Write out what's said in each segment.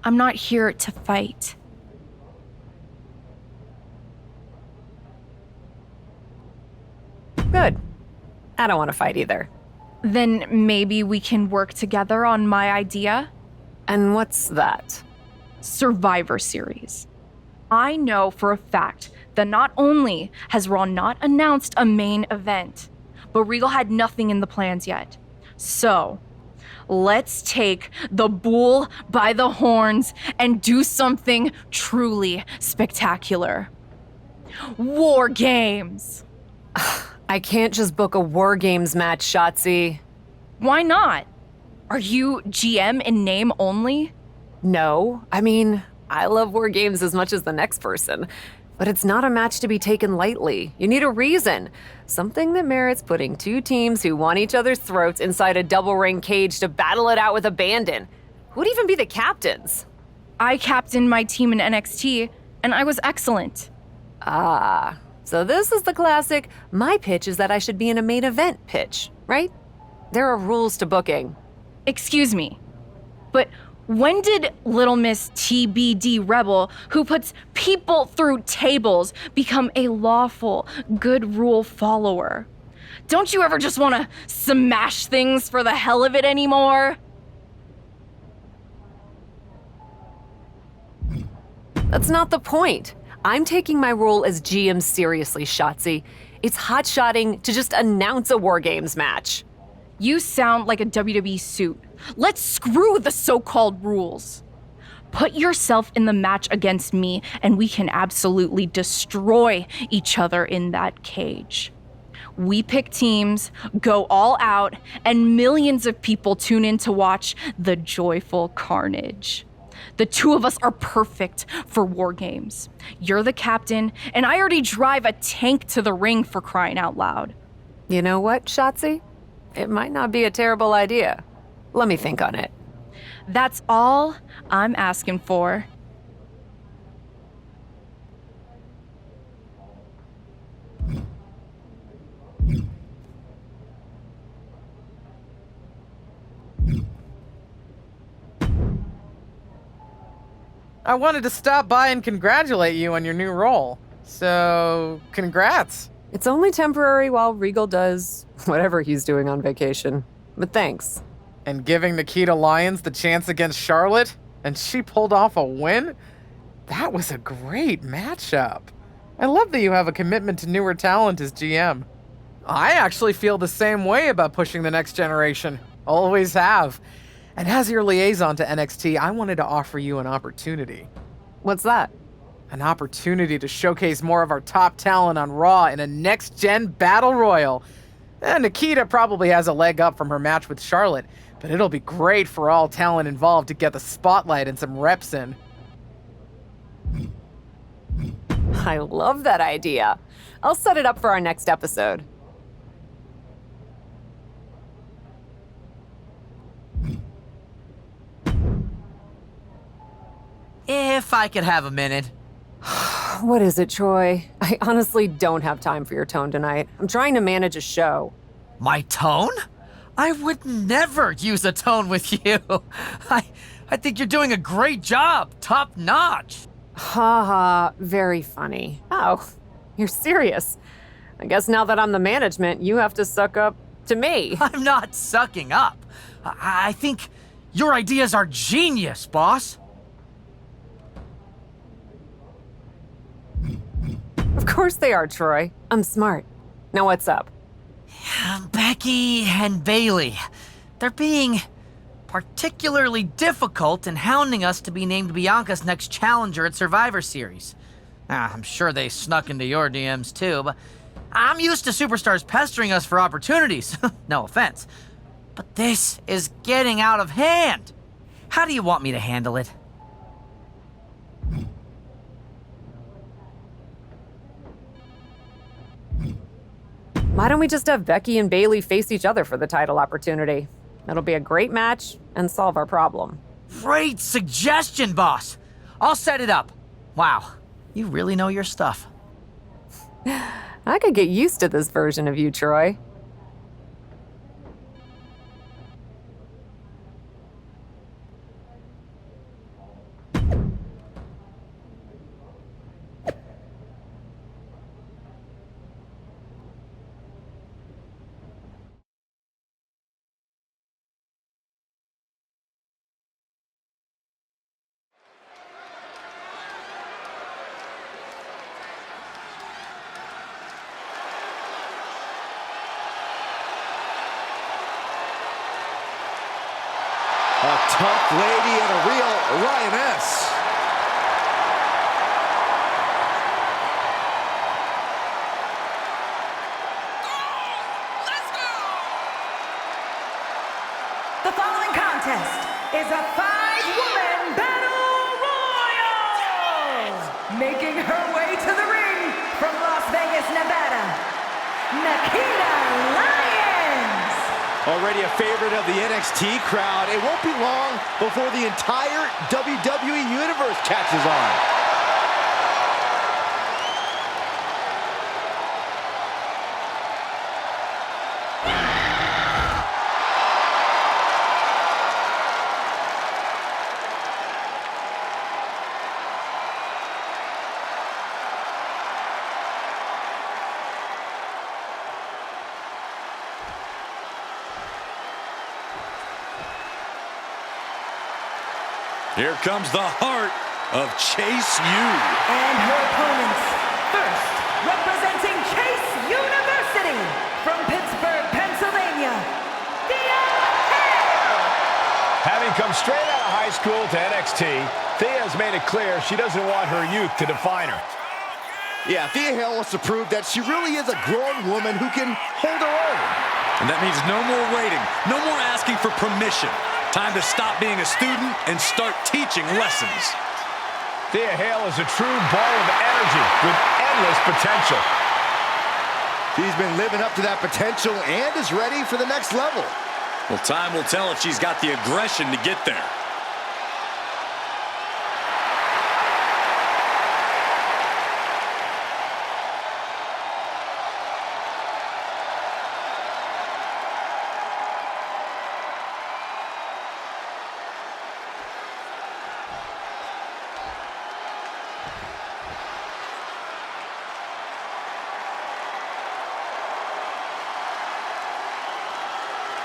I'm not here to fight. Good. I don't want to fight either. Then maybe we can work together on my idea? And what's that? Survivor Series. I know for a fact that not only has Raw not announced a main event, but Regal had nothing in the plans yet. So, let's take the bull by the horns and do something truly spectacular. War Games! I can't just book a War Games match, Shotzi. Why not? Are you GM in name only? No, I mean, I love War Games as much as the next person. But it's not a match to be taken lightly. You need a reason. Something that merits putting two teams who want each other's throats inside a double ring cage to battle it out with abandon. Who'd even be the captains? I captained my team in NXT, and I was excellent. Ah, so this is the classic, my pitch is that I should be in a main event pitch, right? There are rules to booking. Excuse me, but when did Little Miss TBD Rebel, who puts people through tables, become a lawful, good rule follower? Don't you ever just want to smash things for the hell of it anymore? That's not the point. I'm taking my role as GM seriously, Shotzi. It's hot-shotting to just announce a War Games match. You sound like a WWE suit. Let's screw the so-called rules. Put yourself in the match against me, and we can absolutely destroy each other in that cage. We pick teams, go all out, and millions of people tune in to watch the joyful carnage. The two of us are perfect for War Games. You're the captain, and I already drive a tank to the ring, for crying out loud. You know what, Shotzi? It might not be a terrible idea. Let me think on it. That's all I'm asking for. I wanted to stop by and congratulate you on your new role. So, congrats. It's only temporary while Regal does whatever he's doing on vacation. But thanks. And giving Nikita Lyons the chance against Charlotte, and she pulled off a win? That was a great matchup. I love that you have a commitment to newer talent as GM. I actually feel the same way about pushing the next generation. Always have. And as your liaison to NXT, I wanted to offer you an opportunity. What's that? An opportunity to showcase more of our top talent on Raw in a next-gen battle royal. And Nikita probably has a leg up from her match with Charlotte, but it'll be great for all talent involved to get the spotlight and some reps in. I love that idea. I'll set it up for our next episode. If I could have a minute. What is it, Troy? I honestly don't have time for your tone tonight. I'm trying to manage a show. My tone? I would never use a tone with you. I think you're doing a great job. Top notch. Ha ha, very funny. Oh, you're serious. I guess now that I'm the management, you have to suck up to me. I'm not sucking up. I think your ideas are genius, boss. Of course they are, Troy. I'm smart. Now what's up? Becky and Bailey. They're being particularly difficult in hounding us to be named Bianca's next challenger at Survivor Series. I'm sure they snuck into your DMs too, but I'm used to superstars pestering us for opportunities. No offense. But this is getting out of hand. How do you want me to handle it? Why don't we just have Becky and Bailey face each other for the title opportunity? It'll be a great match and solve our problem. Great suggestion, boss. I'll set it up. Wow, you really know your stuff. I could get used to this version of you, Troy. tough lady and a real lioness. The following contest is a 5-woman battle royal! Making her way to the ring from Las Vegas, Nevada, Nikita Lyons! Already a favorite of the NXT crowd, it won't be long before the entire WWE Universe catches on. Here comes the heart of Chase U. And her opponents, first, representing Chase University from Pittsburgh, Pennsylvania, Thea Hale! Having come straight out of high school to NXT, Thea has made it clear she doesn't want her youth to define her. Yeah, Thea Hale wants to prove that she really is a grown woman who can hold her own. And that means no more waiting, no more asking for permission. Time to stop being a student and start teaching lessons. Thea Hale is a true ball of energy with endless potential. She's been living up to that potential and is ready for the next level. Well, time will tell if she's got the aggression to get there.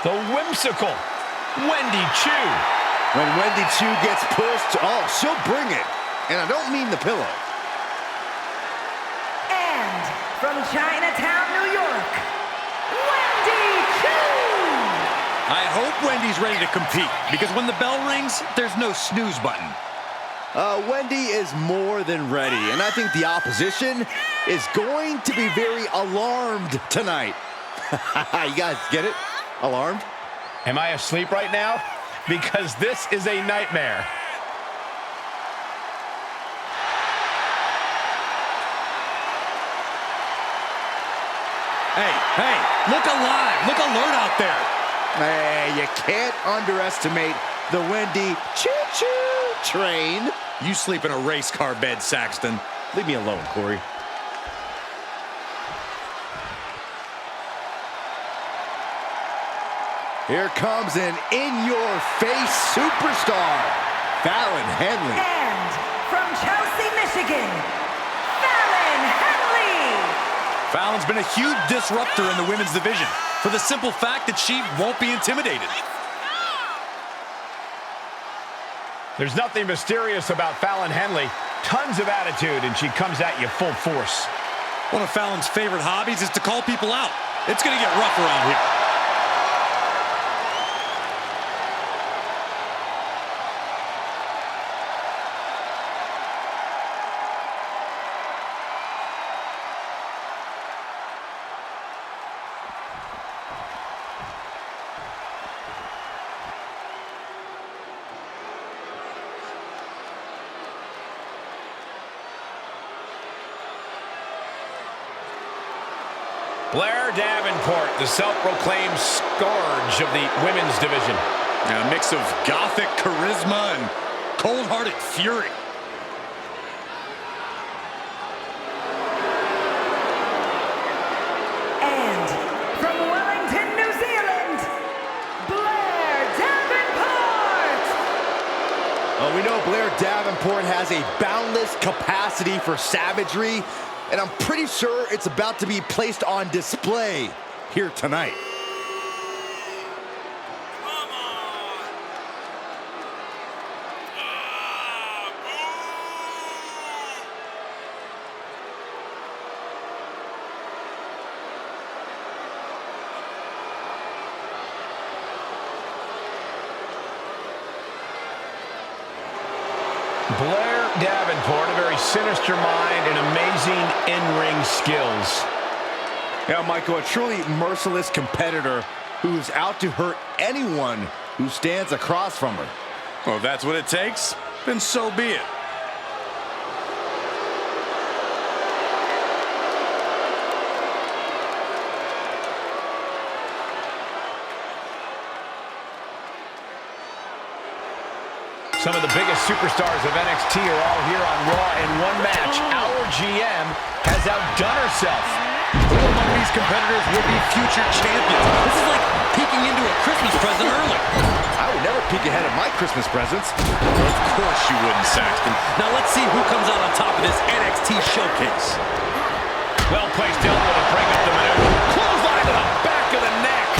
The whimsical Wendy Chu. When Wendy Chu gets pushed, oh, she'll bring it. And I don't mean the pillow. And from Chinatown, New York, Wendy Chu! I hope Wendy's ready to compete, because when the bell rings, there's no snooze button. Wendy is more than ready, and I think the opposition is going to be very alarmed tonight. You guys get it? Alarmed? Am I asleep right now? Because this is a nightmare. Hey, look alive, look alert out there. Hey, you can't underestimate the Wendy choo-choo train. You sleep in a race car bed, Saxton. Leave me alone, Corey. Here comes an in-your-face superstar, Fallon Henley. And from Chelsea, Michigan, Fallon Henley! Fallon's been a huge disruptor in the women's division for the simple fact that she won't be intimidated. There's nothing mysterious about Fallon Henley. Tons of attitude, and she comes at you full force. One of Fallon's favorite hobbies is to call people out. It's going to get rough around here. Blair Davenport, the self-proclaimed scourge of the women's division. A mix of gothic charisma and cold-hearted fury. And from Wellington, New Zealand, Blair Davenport! Oh, we know Blair Davenport has a boundless capacity for savagery, and I'm pretty sure it's about to be placed on display here tonight. Blair Davenport, a very sinister mind and amazing in-ring skills. Yeah, Michael, a truly merciless competitor who's out to hurt anyone who stands across from her. Well, if that's what it takes, then so be it. Some of the biggest superstars of NXT are all here on Raw in one match. Our GM has outdone herself. Who among these competitors will be future champions? This is like peeking into a Christmas present early. I would never peek ahead of my Christmas presents. Of course you wouldn't, Saxton. Now let's see who comes out on top of this NXT showcase. Well-placed elbow to bring up the maneuver. Clothesline to the back of the neck.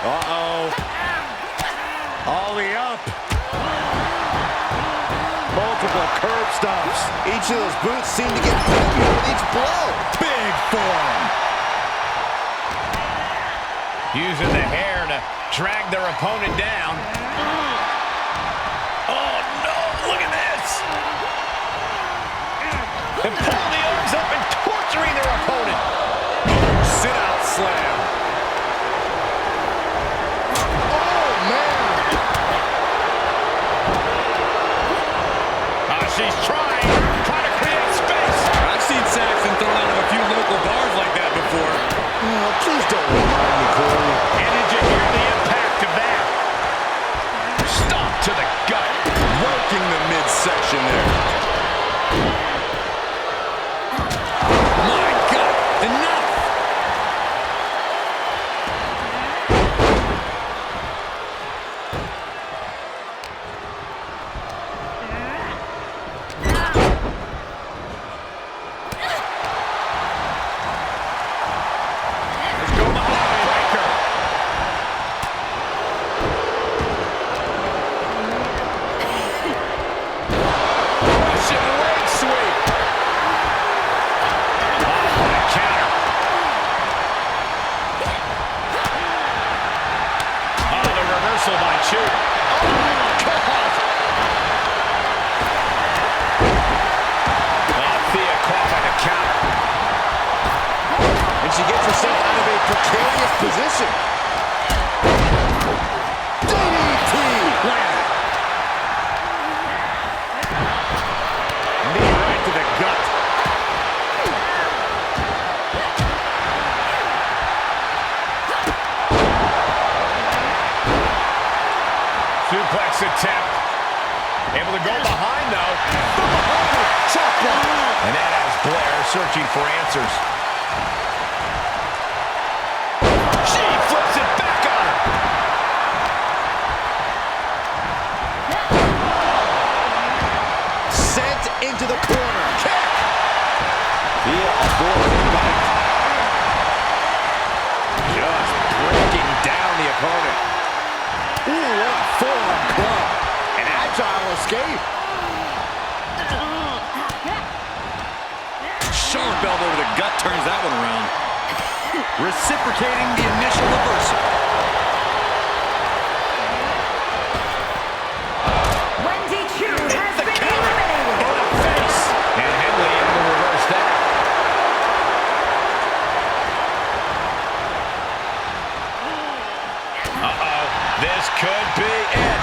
Uh-oh. Ollie up. Multiple curb stops. Each of those boots seem to get heavier with each blow. Big forearm. Using the hair to drag their opponent down. Oh, no. Look at this. And pulling the arms up and torturing their opponent. Sit-out slam. Oh, man. She's trying to create space. I've seen Saxton thrown out of a few local bars like that before. Oh, please don't remind me, Corey. And did you hear the impact of that? Stomp to the gut. Working the midsection there. My God, enough! Let's go behind breaker. Russian leg sweep. Oh, what a counter. Oh, the reversal by Chu. Oh, God. Oh, Thea caught by the counter. And she gets herself out of a precarious position. DDT! Knee right to the gut. Suplex attempt. Able to go behind, though. Chop block. And that has Blair searching for answers. She flips it back on her. Sent into the corner. Kick. Thea avoids the bite. Just breaking down the opponent. Ooh, what a forearm club. An agile escape. Sharp elbow to the gut turns that one around. Reciprocating the initial reversal. Wendy Chu has The been counter eliminated. in the face. And Henley able to reverse that. Uh-oh. This could be it.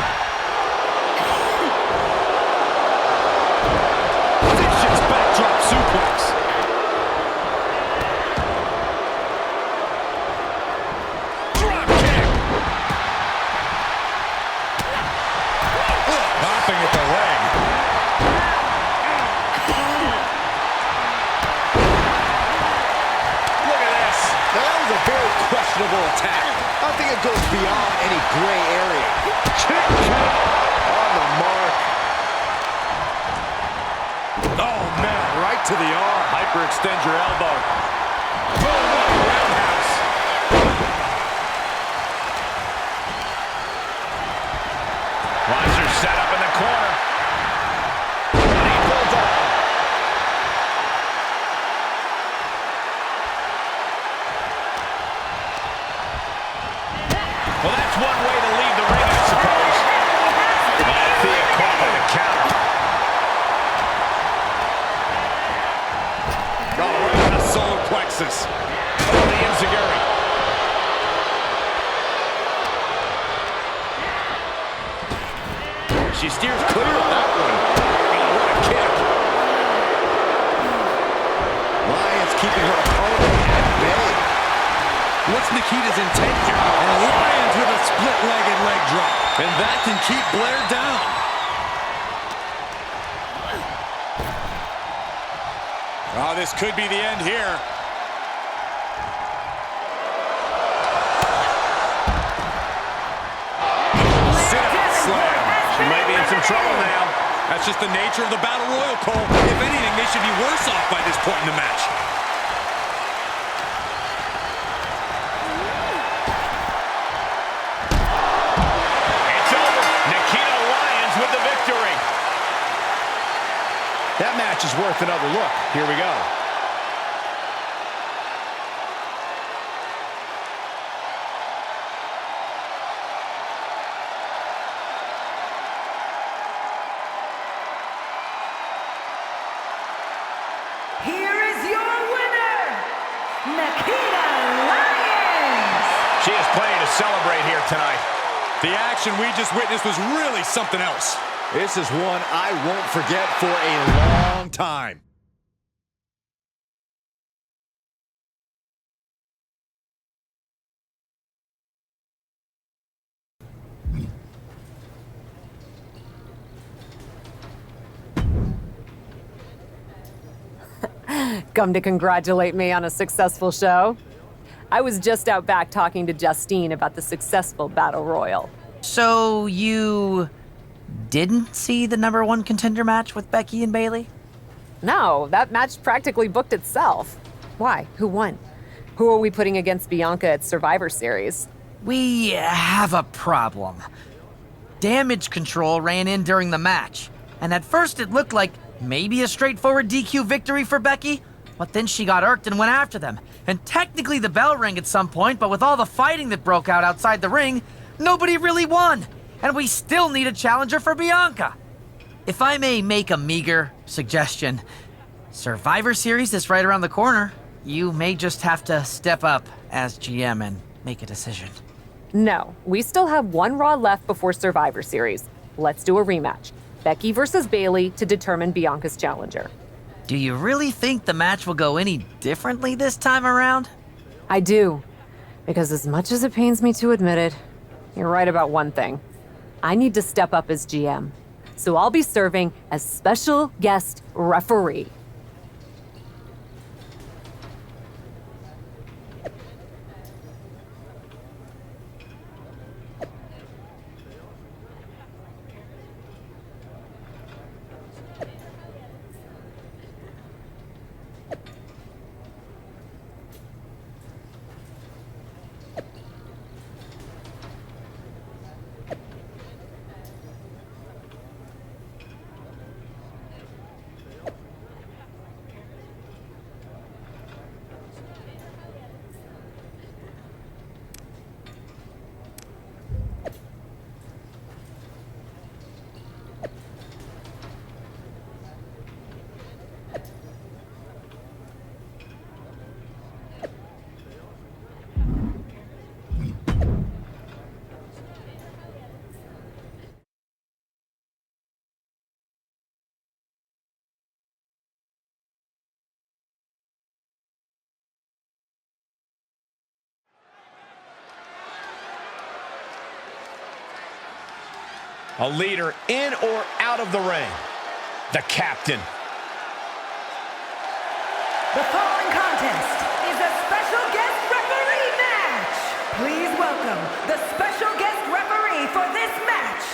Vicious backdrop suplex. Drop kick. Popping at the leg. Look at this. Now, that was a very questionable attack. I think it goes beyond any gray area. Kick On the mark. Oh, man. Right to the arm. Hyperextend your elbow. Boom, roundhouse. Watch her set up in the corner. Running bulldog. Well, that's one way to leave analysis. Oh, the enziguri. She steers clear of that one. Oh, what a kick. Lions keeping her opponent at bay. What's Nikita's intent here? And Lions with a split-legged leg drop. And that can keep Blair down. Oh, this could be the end here. Sit-out slam. She might be in some trouble now. That's just the nature of the Battle Royal, Cole. If anything, they should be worse off by this point in the match. It's over. Nikita Lyons with the victory. That match is worth another look. Here we go. Here is your winner, Nikita Lyons! She has plenty to celebrate here tonight. The action we just witnessed was really something else. This is one I won't forget for a long time. Come to congratulate me on a successful show? I was just out back talking to Justine about the successful Battle Royal. So you didn't see the #1 contender match with Becky and Bayley? No, that match practically booked itself. Why? Who won? Who are we putting against Bianca at Survivor Series? We have a problem. Damage Control ran in during the match, and at first it looked like maybe a straightforward DQ victory for Becky, but then she got irked and went after them. And technically the bell rang at some point, but with all the fighting that broke out outside the ring, nobody really won. And we still need a challenger for Bianca. If I may make a meager suggestion, Survivor Series is right around the corner. You may just have to step up as GM and make a decision. No, we still have one Raw left before Survivor Series. Let's do a rematch. Becky versus Bayley to determine Bianca's challenger. Do you really think the match will go any differently this time around? I do. Because as much as it pains me to admit it, you're right about one thing. I need to step up as GM. So I'll be serving as special guest referee. A leader in or out of the ring. The captain. The following contest is a special guest referee match. Please welcome the special guest referee for this match,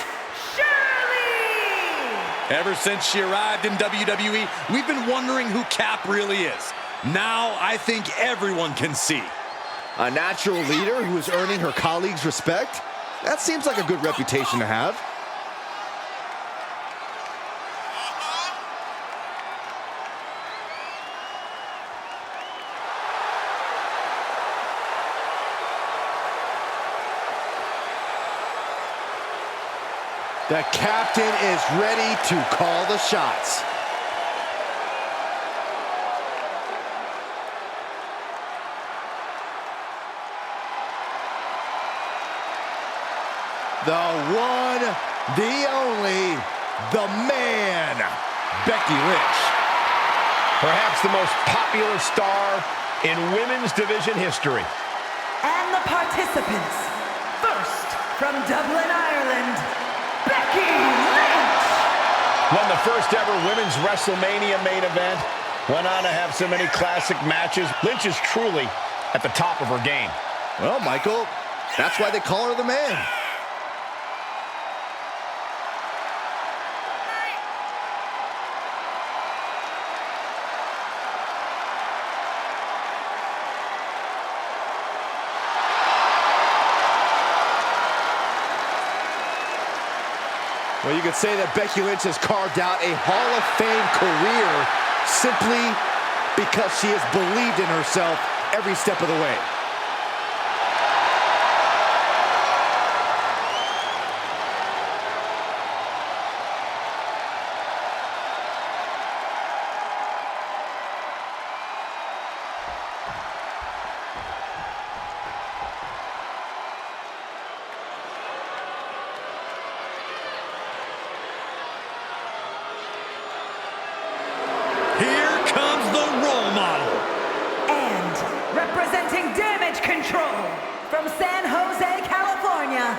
Shirley! Ever since she arrived in WWE, we've been wondering who Cap really is. Now I think everyone can see. A natural leader who is earning her colleagues' respect? That seems like a good reputation to have. The captain is ready to call the shots. The one, the only, the man, Becky Lynch. Perhaps the most popular star in women's division history. And the participants. First, from Dublin, Ireland, Becky Lynch. Won the first ever women's WrestleMania main event. Went on to have so many classic matches. Lynch is truly at the top of her game. Well, Michael, that's why they call her the man. Well, you could say that Becky Lynch has carved out a Hall of Fame career simply because she has believed in herself every step of the way. Here comes the role model. And representing Damage Control from San Jose, California,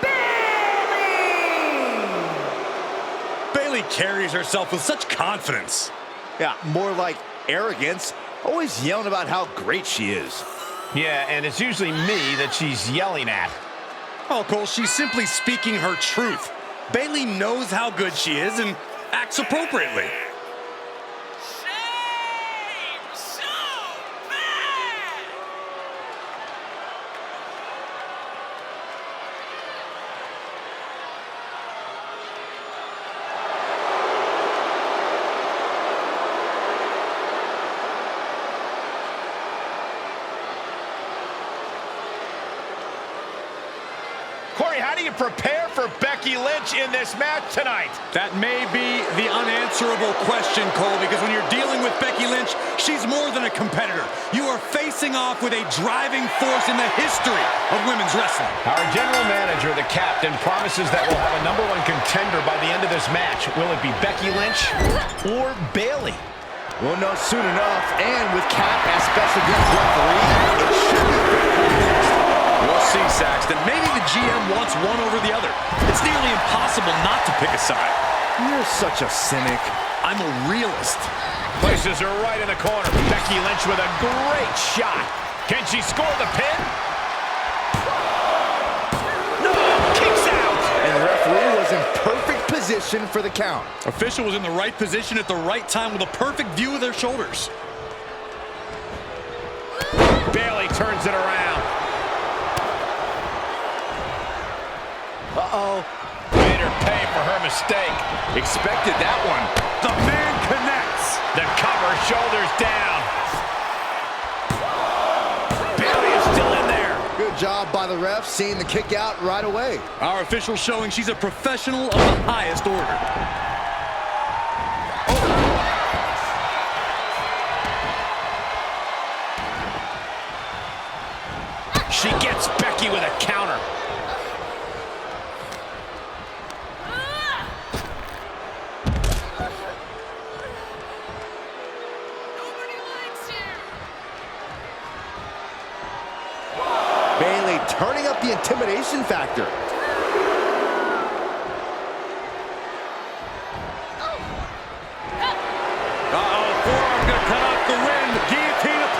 Bayley! Bayley carries herself with such confidence. Yeah, more like arrogance, always yelling about how great she is. Yeah, and it's usually me that she's yelling at. Oh, Cole, she's simply speaking her truth. Bayley knows how good she is and acts appropriately. Corey, how do you prepare for Becky Lynch in this match tonight? That may be the unanswerable question, Cole, because when you're dealing with Becky Lynch, she's more than a competitor. You are facing off with a driving force in the history of women's wrestling. Our general manager, the captain, promises that we'll have a #1 contender by the end of this match. Will it be Becky Lynch or Bayley? We'll know soon enough, and with Cap as special guest referee, it should be Becky next. We'll see, Saxton. Maybe the GM wants one over the other. It's nearly impossible not to pick a side. You're such a cynic. I'm a realist. Places her right in the corner. Becky Lynch with a great shot. Can she score the pin? No! Kicks out! And the referee was in perfect position for the count. Official was in the right position at the right time with a perfect view of their shoulders. Bayley turns it around. Uh-oh. Made her pay for her mistake. Expected that one. The man connects. The cover, shoulders down. Bayley is still in there. Good job by the ref, seeing the kick out right away. Our official showing she's a professional of the highest order. She gets Becky with a counter. Bayley turning up the intimidation factor. Forearm gonna cut off the wind. Guillotine.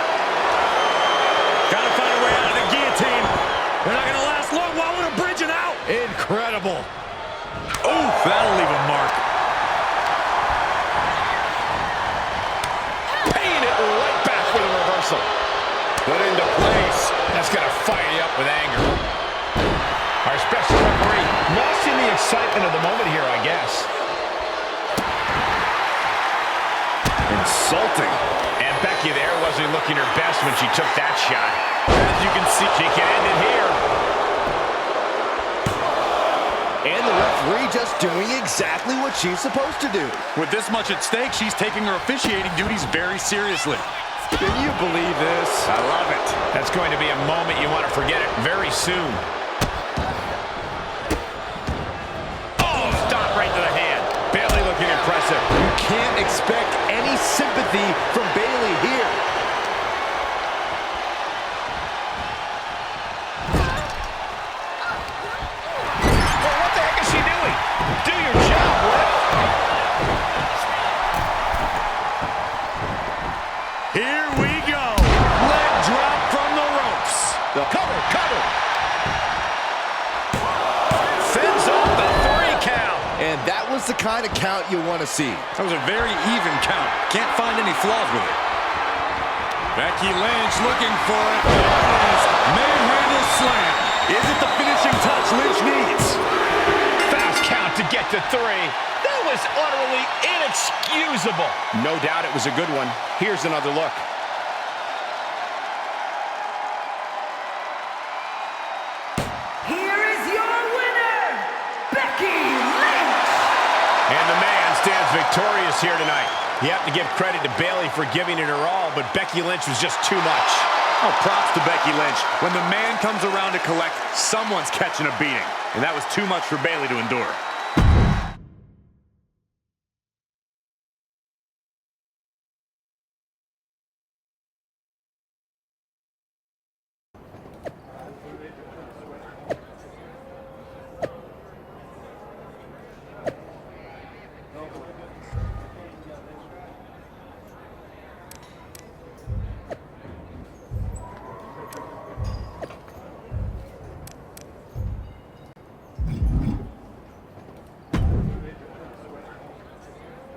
Gotta find a way out of the guillotine. They're not gonna last long. While with a bridge and out. Incredible. Oof, that'll leave a mark. Paying it right back with a reversal. Put into place. That's going to fire you up with anger. Our special referee lost in the excitement of the moment here, I guess. Insulting. And Becky there wasn't looking her best when she took that shot. As you can see, she can end it here. And the referee just doing exactly what she's supposed to do. With this much at stake, she's taking her officiating duties very seriously. Can you believe this? I love it. That's going to be a moment you want to forget it very soon. sympathy from Bayley here. Well, what the heck is she doing? Do your job, Ref. Here we go. Leg drop from the ropes. The cover. Fends off the 3 count. And that was the kind of count you want to see. That was a very even count. Can't find any flaws with it. Becky Lynch looking for it. Manhandle slam. Is it the finishing touch Lynch needs? Fast count to get to 3. That was utterly inexcusable. No doubt it was a good one. Here's another look. Here is your winner, Becky Lynch! And the man stands victorious here tonight. You have to give credit to Bayley for giving it her all, but Becky Lynch was just too much. Oh, props to Becky Lynch. When the man comes around to collect, someone's catching a beating. And that was too much for Bayley to endure.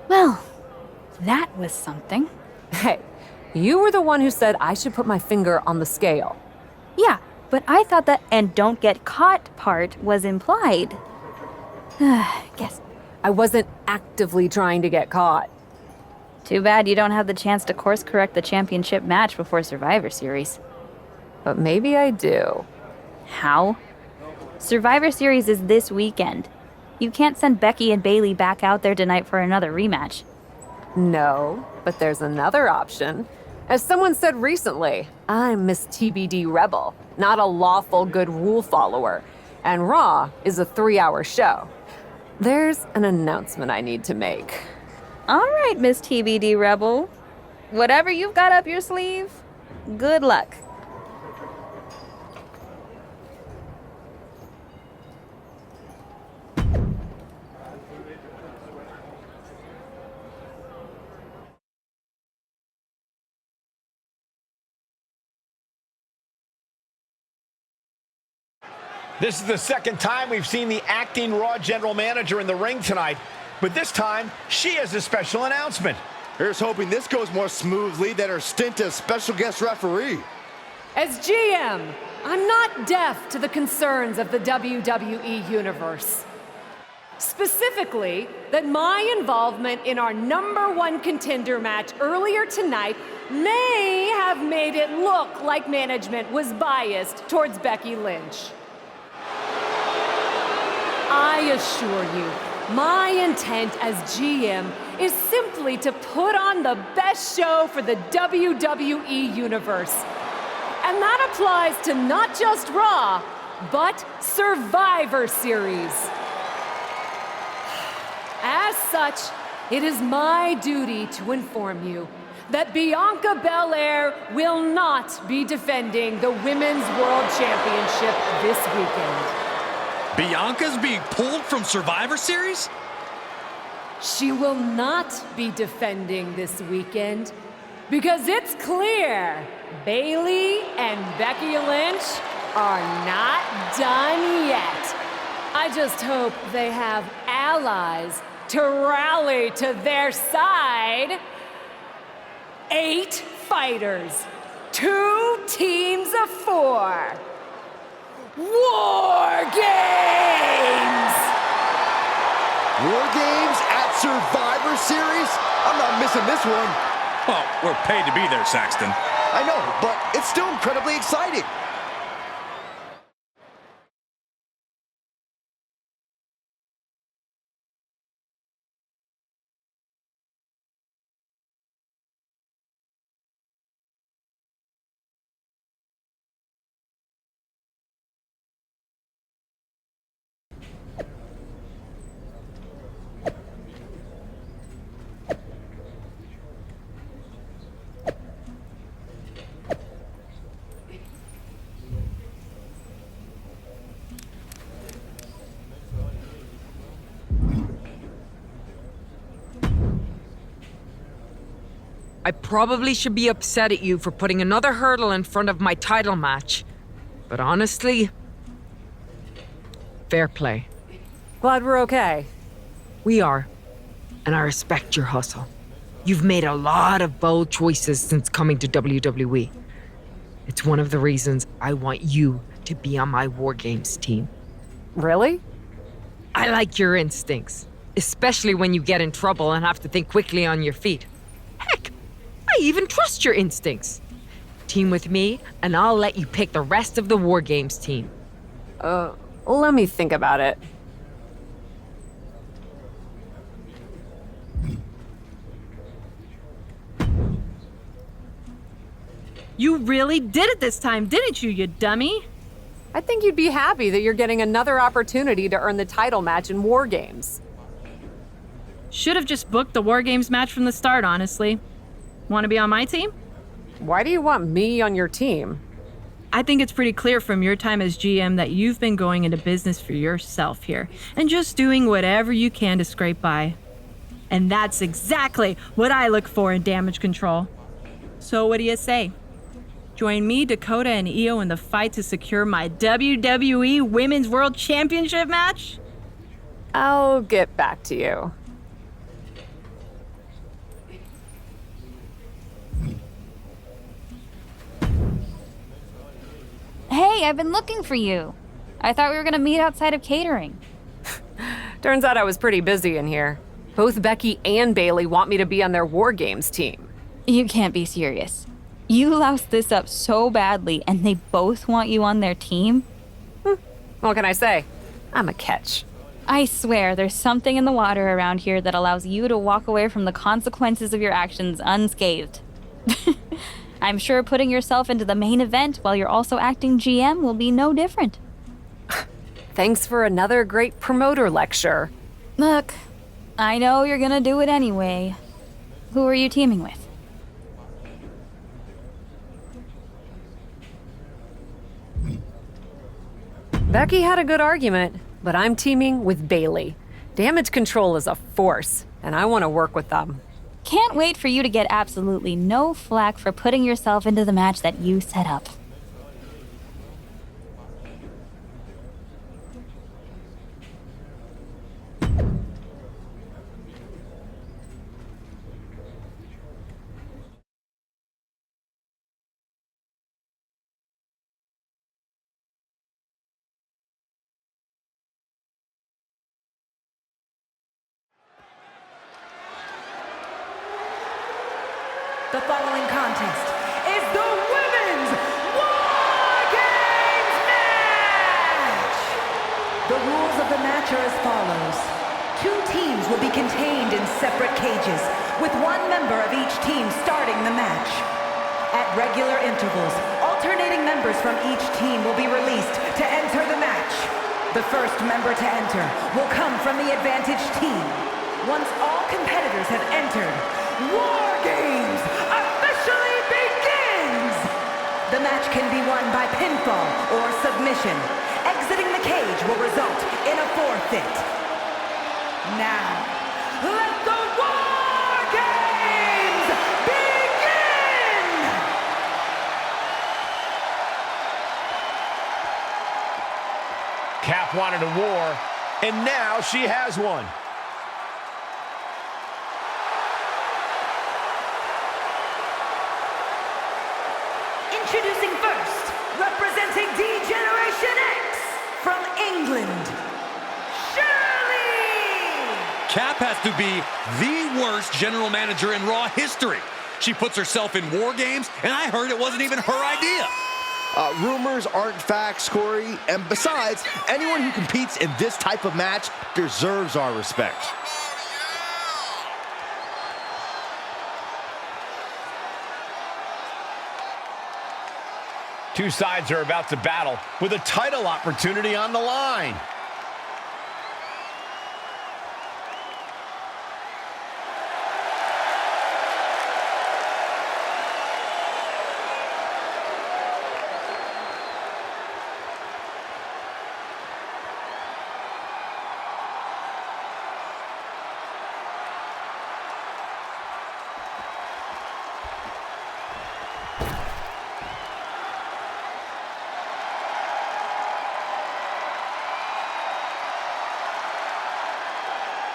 Well, that was something. Hey, you were the one who said I should put my finger on the scale. Yeah, but I thought that "and don't get caught" part was implied. Guess. I wasn't actively trying to get caught. Too bad you don't have the chance to course correct the championship match before Survivor Series. But maybe I do. How? Survivor Series is this weekend. You can't send Becky and Bayley back out there tonight for another rematch. No, but there's another option. As someone said recently, I'm Miss TBD Rebel, not a lawful good rule follower. And Raw is a 3-hour show. There's an announcement I need to make. All right, Miss TBD Rebel. Whatever you've got up your sleeve, good luck. This is the second time we've seen the acting Raw general manager in the ring tonight, but this time she has a special announcement. Here's hoping this goes more smoothly than her stint as special guest referee. As GM, I'm not deaf to the concerns of the WWE Universe. Specifically, that my involvement in our #1 contender match earlier tonight may have made it look like management was biased towards Becky Lynch. I assure you, my intent as GM is simply to put on the best show for the WWE Universe. And that applies to not just Raw, but Survivor Series. As such, it is my duty to inform you that Bianca Belair will not be defending the Women's World Championship this weekend. Bianca's being pulled from Survivor Series? She will not be defending this weekend because it's clear Bayley and Becky Lynch are not done yet. I just hope they have allies to rally to their side. 8 fighters, 2 teams of 4. War Games! War Games at Survivor Series? I'm not missing this one. Well, we're paid to be there, Saxton. I know, but it's still incredibly exciting. I probably should be upset at you for putting another hurdle in front of my title match. But honestly, fair play. Glad we're okay. We are. And I respect your hustle. You've made a lot of bold choices since coming to WWE. It's one of the reasons I want you to be on my War Games team. Really? I like your instincts, especially when you get in trouble and have to think quickly on your feet. Heck, I even trust your instincts. Team with me, and I'll let you pick the rest of the War Games team. Let me think about it. You really did it this time, didn't you, you dummy? I think you'd be happy that you're getting another opportunity to earn the title match in War Games. Should have just booked the War Games match from the start, honestly. Want to be on my team? Why do you want me on your team? I think it's pretty clear from your time as GM that you've been going into business for yourself here and just doing whatever you can to scrape by. And that's exactly what I look for in Damage Control. So what do you say? Join me, Dakota, and Io in the fight to secure my WWE Women's World Championship match? I'll get back to you. Hey, I've been looking for you. I thought we were gonna meet outside of catering. Turns out I was pretty busy in here. Both Becky and Bailey want me to be on their War Games team. You can't be serious. You loused this up so badly, and they both want you on their team? What can I say? I'm a catch. I swear, there's something in the water around here that allows you to walk away from the consequences of your actions unscathed. I'm sure putting yourself into the main event while you're also acting GM will be no different. Thanks for another great promoter lecture. Look, I know you're gonna do it anyway. Who are you teaming with? Becky had a good argument, but I'm teaming with Bailey. Damage Control is a force, and I want to work with them. Can't wait for you to get absolutely no flack for putting yourself into the match that you set up. The following contest is the Women's War Games match! The rules of the match are as follows. 2 teams will be contained in separate cages, with 1 member of each team starting the match. At regular intervals, alternating members from each team will be released to enter the match. The first member to enter will come from the advantaged team. Once all competitors have entered, War Games officially begins! The match can be won by pinfall or submission. Exiting the cage will result in a forfeit. Now, let the War Games begin! Cap wanted a war, and now she has one. Introducing first, representing D-Generation X, from England, Shirley! Cap has to be the worst general manager in Raw history. She puts herself in War Games, and I heard it wasn't even her idea. Rumors aren't facts, Corey. And besides, anyone who competes in this type of match deserves our respect. Two sides are about to battle with a title opportunity on the line.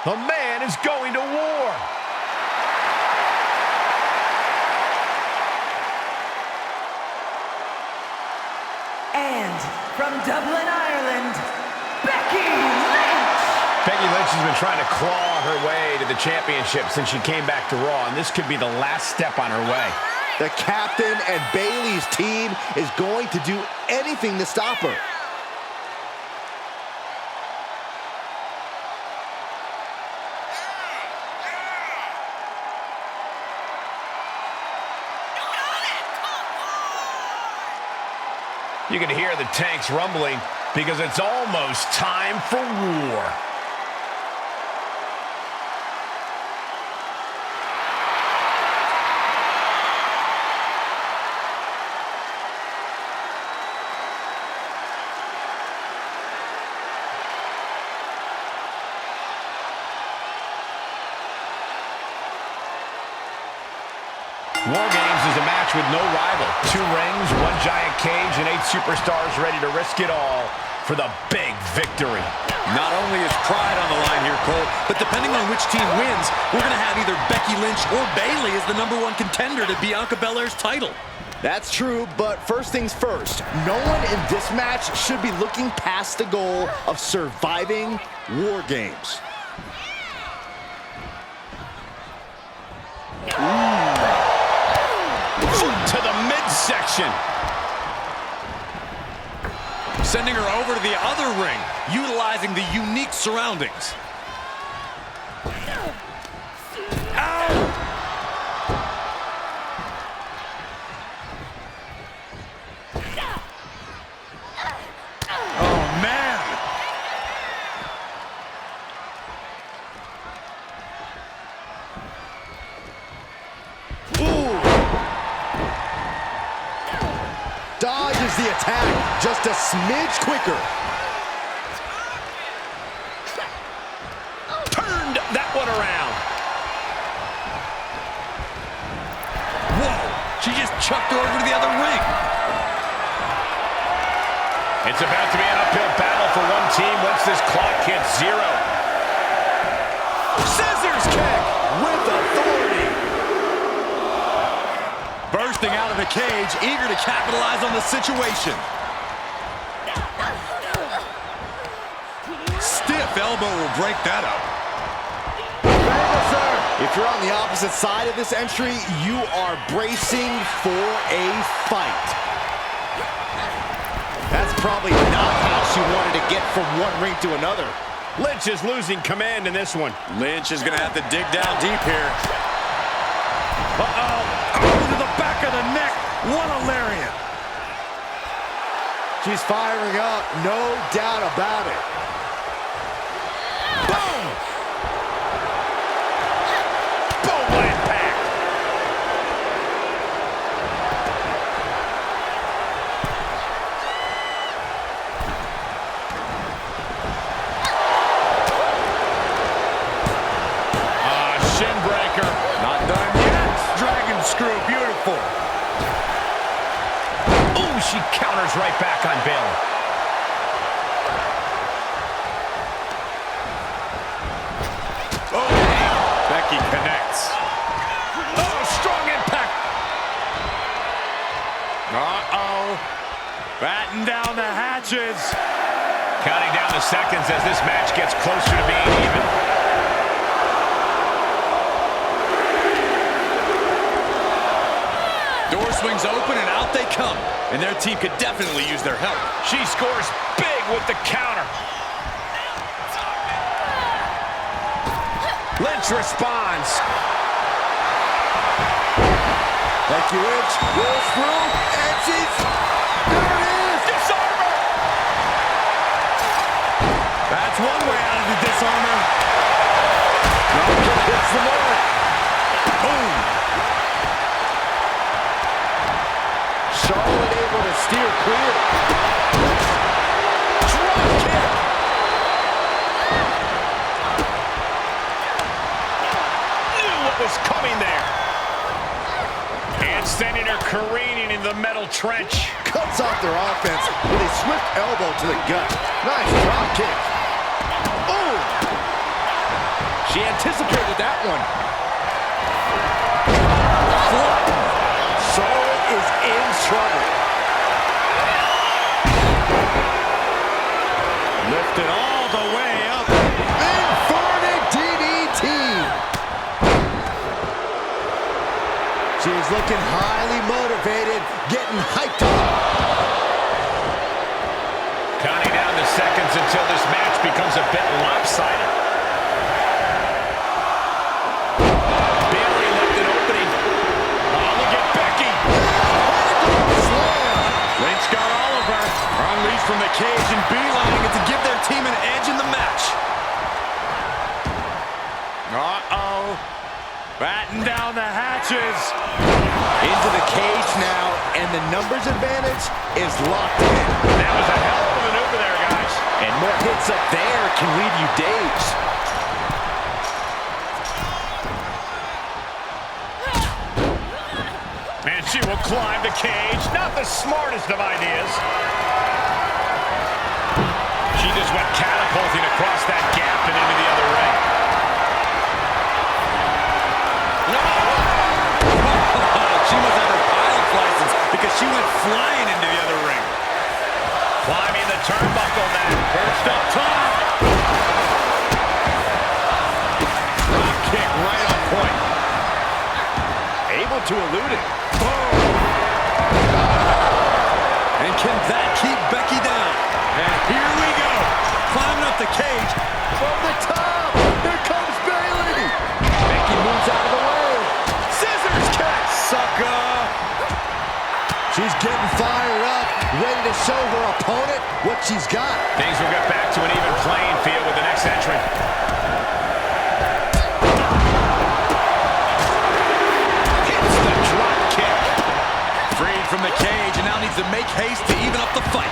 The man is going to war. And from Dublin, Ireland, Becky Lynch! Becky Lynch has been trying to claw her way to the championship since she came back to Raw, and this could be the last step on her way. The captain and Bayley's team is going to do anything to stop her. You can hear the tanks rumbling because it's almost time for war. War Games is a match with no rival. 2 rings, 1 giant cage, and 8 superstars ready to risk it all for the big victory. Not only is pride on the line here, Cole, but depending on which team wins, we're going to have either Becky Lynch or Bayley as the #1 contender to Bianca Belair's title. That's true, but first things first, no one in this match should be looking past the goal of surviving War Games. To the midsection. Sending her over to the other ring, utilizing the unique surroundings. Oh, man. Dodges the attack just a smidge quicker. Turned that one around. Whoa, she just chucked her over to the other ring. It's about to be an uphill battle for one team once this clock hits 0. Scissors kick with authority. Bursting out of the cage, eager to capitalize on the situation. Stiff elbow will break that up. If you're on the opposite side of this entry, you are bracing for a fight. That's probably not how she wanted to get from one ring to another. Lynch is losing command in this one. Lynch is going to have to dig down deep here. Uh-oh. Oh, to the back of the neck. What a lariat. She's firing up, no doubt about it. Boom! Boom, impact. Shin breaker. Not done yet. Dragon screw, beautiful. Ooh, she counters right back on Bayley. Oh, Becky connects. Oh, strong impact. Uh-oh. Batten down the hatches. Counting down the seconds as this match gets closer to being even. Door swings open and out they come. And their team could definitely use their help. She scores big with the counter. Lynch responds. Becky Lynch rolls through, and she's... There it is! Disarmer! That's one way out of the disarmer. Dropkick hits the mark. Boom. Charlotte able to steer clear. Dropkick! Knew what was coming there. And sending her careening in the metal trench. Cuts off their offense with a swift elbow to the gut. Nice drop kick. Oh! She anticipated that one. Charlotte is in trouble. Lifted all the way up. Inverted DDT. She's looking highly motivated, getting hyped up. Counting down the seconds until this match becomes a bit lopsided. Bayley left an opening. Oh, look at Becky. Slam. Lynch got all of her. Unleashed from the cage and beelining it to give their team an edge in the match. Uh-oh. Batten down the hatches. Into the cage now, and the numbers advantage is locked in. That was a hell of a maneuver there, guys. And more hits up there can leave you dazed. And she will climb the cage. Not the smartest of ideas. She just went catapulting across that gap and into the other ring. She must have her pilot's license because she went flying into the other ring. Climbing the turnbuckle now. Perched up top. Drop kick right on point. Able to elude it. And can that keep Becky down? And here we go. Climbing up the cage. From the top, here comes Bayley. Becky moves out of the way. Scissors kick. Sucker. She's getting fired up, ready to show her opponent what she's got. Things will get back to an even playing field with the next entrant. Hits the drop kick. Freed from the cage and now needs to make haste to even up the fight.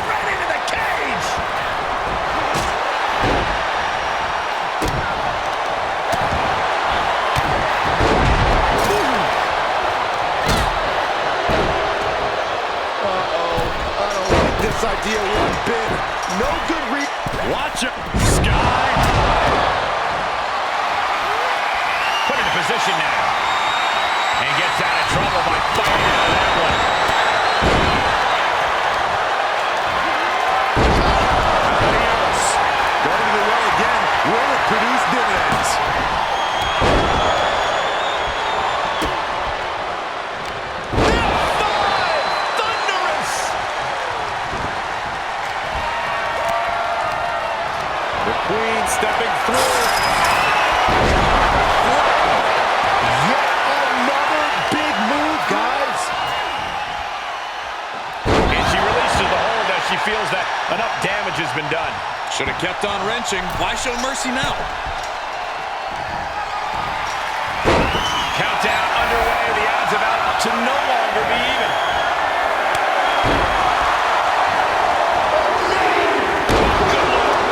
Right into the cage. This idea one bit. No good Watch it. Sky. Put into position now. And gets out of trouble by fighting into that one. Adios. Going to the well again. Will it produce dividends? Thunderous. The Queen stepping through. Yet another big move, guys. And she releases the hold as she feels that enough damage has been done. Should have kept on wrenching. Why show mercy now? Countdown underway. The odds about to no longer be even.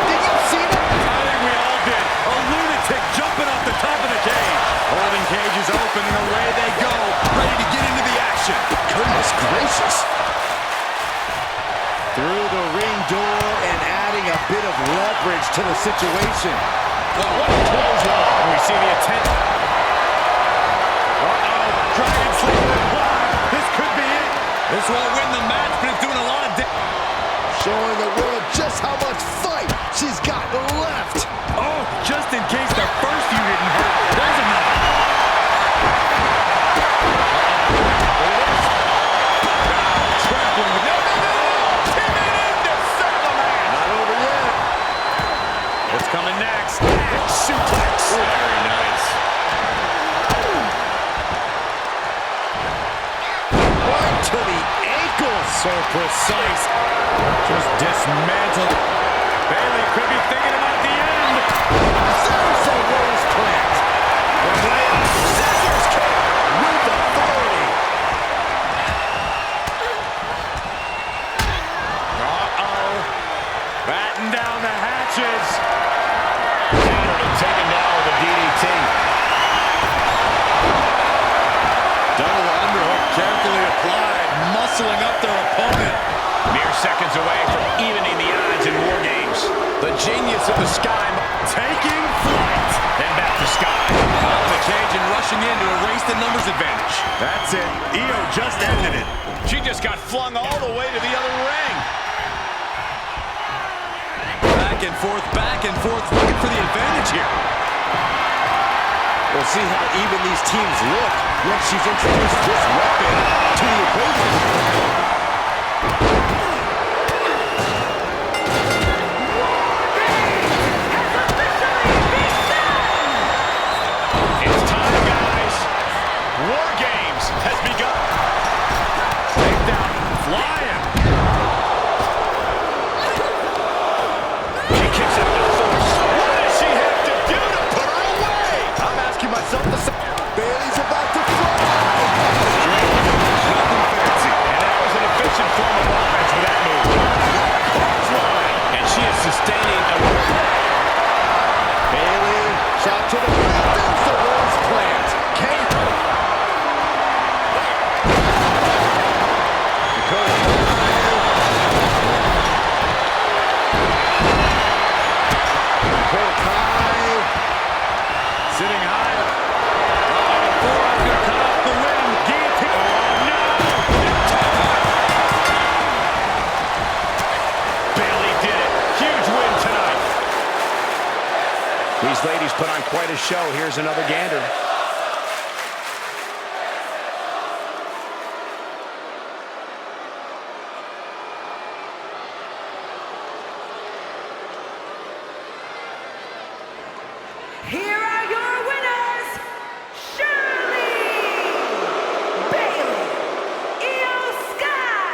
Did you see that? I think we all did. A lunatic jumping off the top of the cage. Holding cage is open and away they go. Ready to get into the action. Goodness gracious. Through the ring door and adding a bit of leverage to the situation. What a clothesline. We see the attempt. Dragon Sleeper. This could be it. This won't win the match, but it's doing a lot of damage. Showing the world just how much fight she's got left. Oh, just in case the first few didn't hurt, there's another. Trampling with Timid into Superman. Not over yet. What's coming next? Suplex. Very nice. Right to the ankles. So precise. Just dismantled. Bayley could be thinking about the end. There's a rose plant. Scissors kick with authority. Uh-oh. Batten down the hatches. Taken down with a DDT. Double underhook carefully applied. Muscle muscling up their opponent. Mere seconds away from evening the odds in War Games. The genius of the Sky Taking flight. then back to Sky. Calling the cage and rushing in to erase the numbers advantage. That's it. Io just ended it. She just got flung all the way to the other ring. Back and forth, looking for the advantage here. We'll see how even these teams look once she's introduced this weapon to the equation. It's time, guys. War Games has begun. Takedown, flying. She kicks out with force. What does she have to do to put her away? I'm asking myself the same. Bailey's about to fly. Nothing fancy. And that was an efficient form of offense with that move. And she is sustaining a... Bailey, shot to the ground. There's the rose plant. Kate. Sitting high. Forearm gonna cut off the ring. Guillotine. Oh, no! Bailey did it. Huge win tonight. These ladies put on quite a show. Here's another gander. Here are your winners, Shirley, Bailey, Io Sky,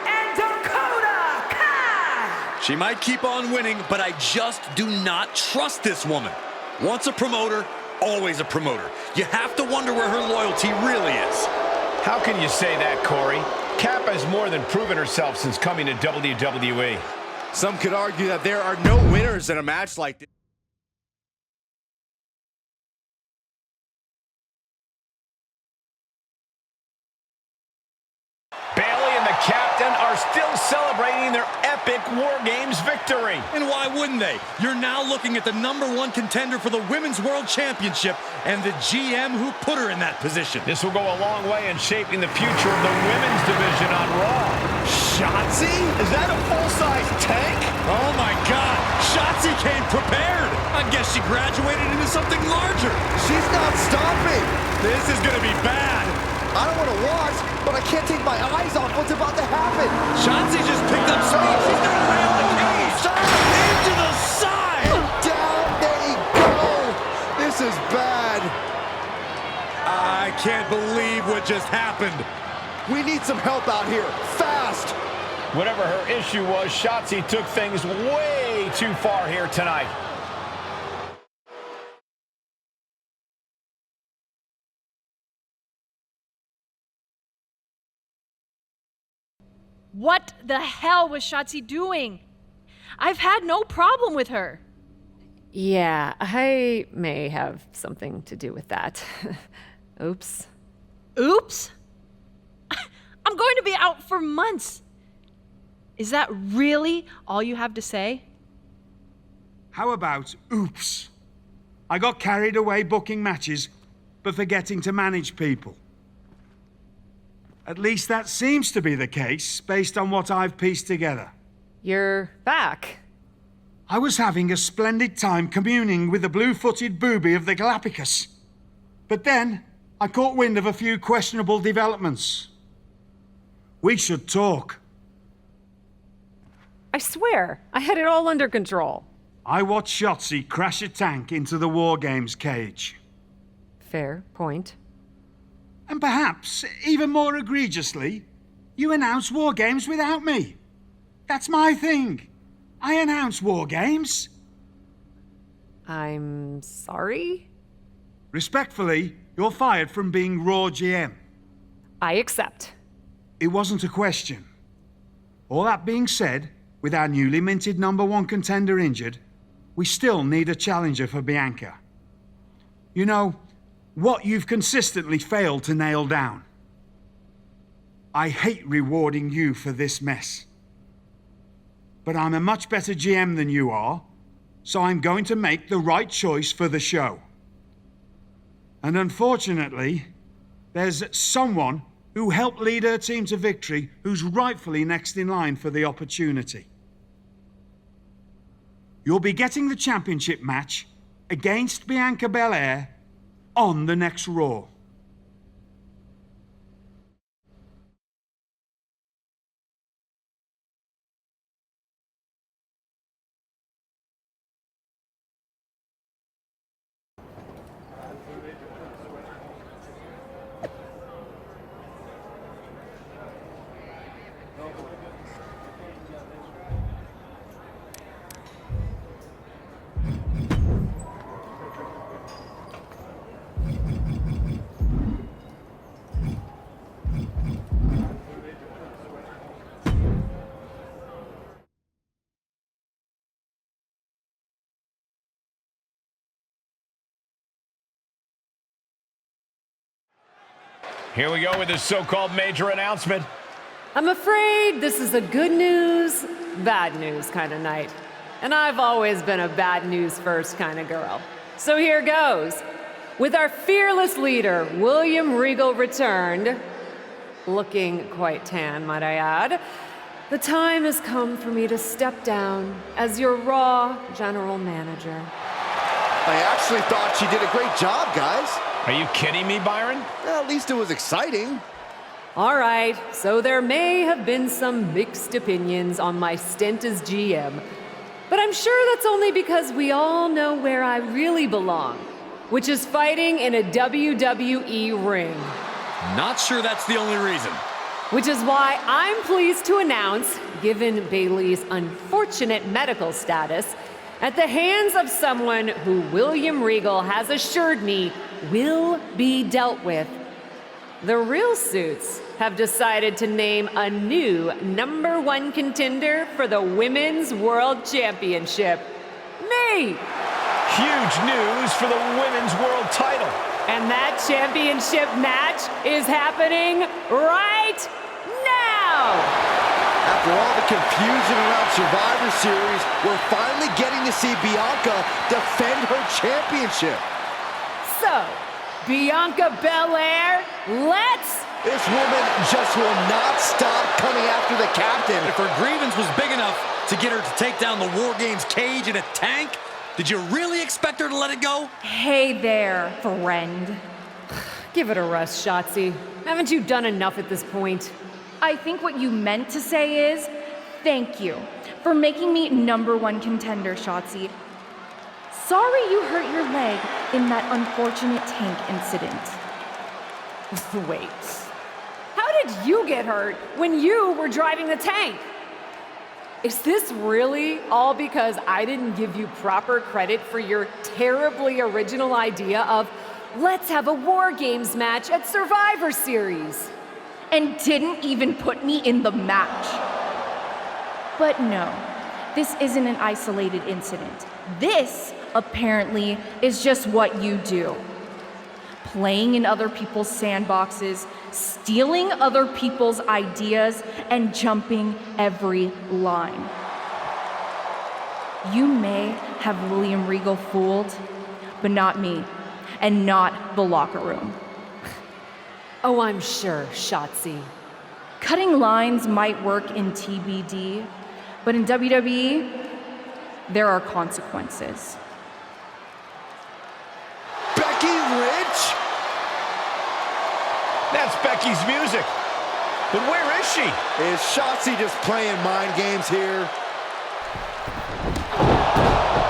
and Dakota Kai. She might keep on winning, but I just do not trust this woman. Once a promoter, always a promoter. You have to wonder where her loyalty really is. How can you say that, Corey? Cap has more than proven herself since coming to WWE. Some could argue that there are no winners in a match like this. Bailey and the captain are still celebrating their epic War Games victory. And why wouldn't they? You're now looking at the #1 contender for the Women's World Championship and the GM who put her in that position. This will go a long way in shaping the future of the women's division on Raw. Shotzi? Is that a full-size tank? Oh my God, Shotzi came prepared. I guess she graduated into something larger. She's not stopping. This is gonna be bad. I don't want to watch, but I can't take my eyes off what's about to happen. Shotzi just picked up speed. She's gonna ram the cage. Into the side. Down they go. This is bad. I can't believe what just happened. We need some help out here, fast. Whatever her issue was, Shotzi took things way too far here tonight. What the hell was Shotzi doing? I've had no problem with her. Yeah, I may have something to do with that. Oops. Oops? I'm going to be out for months. Is that really all you have to say? How about oops? I got carried away booking matches, but forgetting to manage people. At least that seems to be the case, based on what I've pieced together. You're back. I was having a splendid time communing with the blue-footed booby of the Galapagos. But then, I caught wind of a few questionable developments. We should talk. I swear, I had it all under control. I watched Shotzi crash a tank into the War Games cage. Fair point. And perhaps, even more egregiously, you announce War Games without me. That's my thing. I announce War Games. I'm sorry? Respectfully, you're fired from being Raw GM. I accept. It wasn't a question. All that being said, with our newly minted #1 contender injured, we still need a challenger for Bianca. You know, what you've consistently failed to nail down. I hate rewarding you for this mess. But I'm a much better GM than you are, so I'm going to make the right choice for the show. And unfortunately, there's someone who helped lead her team to victory who's rightfully next in line for the opportunity. You'll be getting the championship match against Bianca Belair on the next Raw. Here we go with this so-called major announcement. I'm afraid this is a good news, bad news kind of night. And I've always been a bad news first kind of girl. So here goes. With our fearless leader, William Regal, returned, looking quite tan, might I add, the time has come for me to step down as your Raw General Manager. I actually thought she did a great job, guys. Are you kidding me, Byron? Well, at least it was exciting. All right, so there may have been some mixed opinions on my stint as GM, but I'm sure that's only because we all know where I really belong, which is fighting in a WWE ring. Not sure that's the only reason. Which is why I'm pleased to announce, given Bayley's unfortunate medical status, at the hands of someone who William Regal has assured me will be dealt with, the Real Suits have decided to name a new #1 contender for the Women's World Championship. Me! Huge news for the Women's World title. And that championship match is happening right now! After all the confusion around Survivor Series, we're finally getting to see Bianca defend her championship. So, Bianca Belair, let's... This woman just will not stop coming after the captain. If her grievance was big enough to get her to take down the War Games cage in a tank, did you really expect her to let it go? Hey there, friend. Give it a rest, Shotzi. Haven't you done enough at this point? I think what you meant to say is, thank you for making me #1 contender, Shotzi. Sorry you hurt your leg in that unfortunate tank incident. Wait. How did you get hurt when you were driving the tank? Is this really all because I didn't give you proper credit for your terribly original idea of let's have a War Games match at Survivor Series? And didn't even put me in the match. But no, this isn't an isolated incident. This, apparently, is just what you do. Playing in other people's sandboxes, stealing other people's ideas, and jumping every line. You may have William Regal fooled, but not me, and not the locker room. Oh, I'm sure, Shotzi. Cutting lines might work in TBD, but in WWE, there are consequences. Becky Lynch? That's Becky's music. But where is she? Is Shotzi just playing mind games here?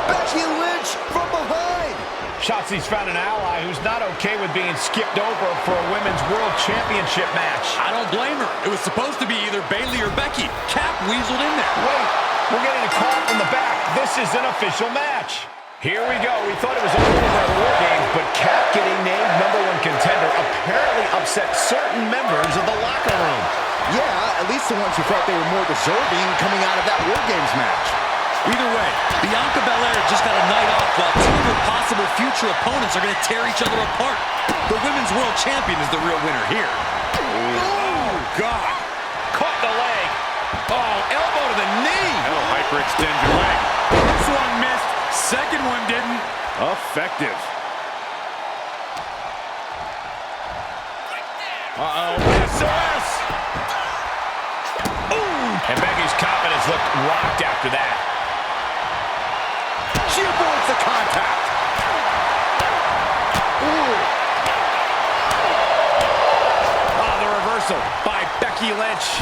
Becky Lynch from behind! Shotzi's found an ally who's not okay with being skipped over for a Women's World Championship match. I don't blame her. It was supposed to be either Bayley or Becky. Cap weaseled in there. Wait, we're getting a call from the back. This is an official match. Here we go. We thought it was over at War Games, but Cap getting named #1 contender apparently upset certain members of the locker room. Yeah, at least the ones who felt they were more deserving coming out of that War Games match. Either way, Bianca Belair just got a night off while two of her possible future opponents are going to tear each other apart. The Women's World Champion is the real winner here. Ooh, God. Caught the leg. Oh, elbow to the knee. That'll hyperextend your leg. This one missed. Second one didn't. Effective. Uh-oh. SOS. Ooh. And Becky's confidence looked rocked after that. She avoids the contact. Ooh. Oh, the reversal by Becky Lynch.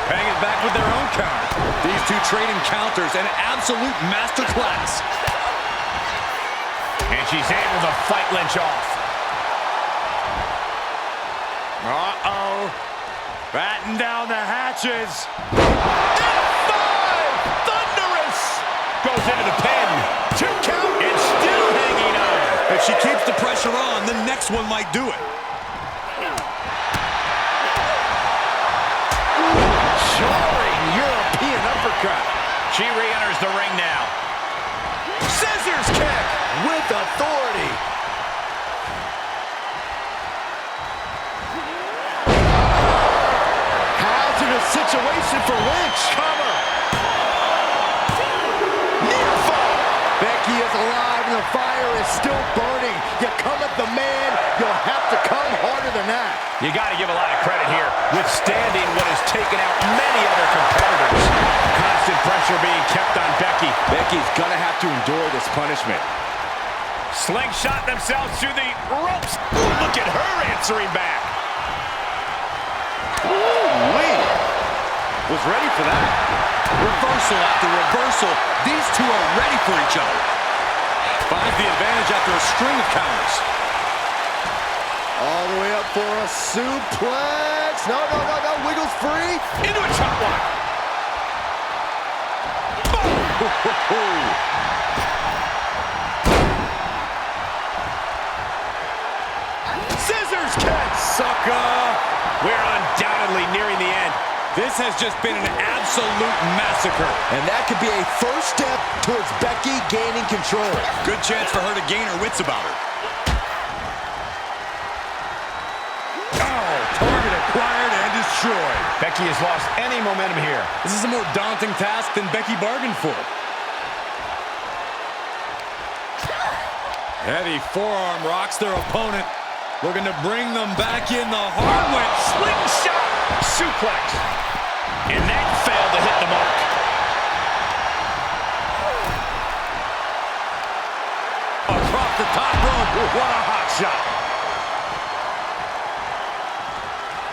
Hang it back with their own counter. These two trading counters, an absolute masterclass. And she's able to fight Lynch off. Uh-oh. Batten down the hatches. F5! Thunderous! Goes into the pin. 2 count. It's still hanging on. If she keeps the pressure on, the next one might do it. Jarring European uppercut. She re-enters the ring now. Scissors kick With authority. Hazardous situation for Lynch. cover. Near fall. Becky is alive and the fire is still burning. You come at the man, you'll have to come harder than that. You got to give a lot of credit here, withstanding what has taken out many other competitors. Constant pressure being kept on Becky. Becky's gonna have to endure this punishment. Slingshot themselves through the ropes. Ooh, look at her answering back. Ooh-wee. Was ready for that. Reversal after reversal. These two are ready for each other. Finds the advantage after a string of counters. All the way up for a suplex. No. Wiggles free. Into a chop block. Scissors kick. Sucker. We're undoubtedly nearing the end. This has just been an absolute massacre. And that could be a first step towards Becky gaining control. Good chance for her to gain her wits about her. Oh, target acquired and destroyed. Becky has lost any momentum here. This is a more daunting task than Becky bargained for. Heavy forearm rocks their opponent. Looking to bring them back in the hard way. Slingshot. Suplex. And that failed to hit the mark. Across the top rope. What a hot shot.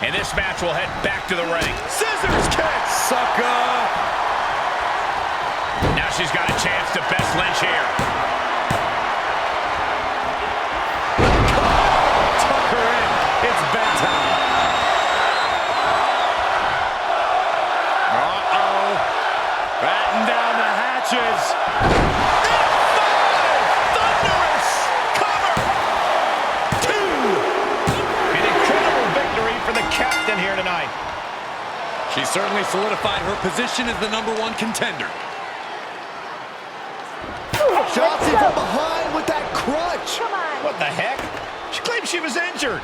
And this match will head back to the ring. Scissors kick. Sucker. Now she's got a chance to best Lynch here. Tuck her in. It's bedtime. Batten down the hatches. Thunderous! Cover! 2! An incredible victory for the captain here tonight. She certainly solidified her position as the #1 contender. Shotzi from behind with that crutch. What the heck? She claimed she was injured.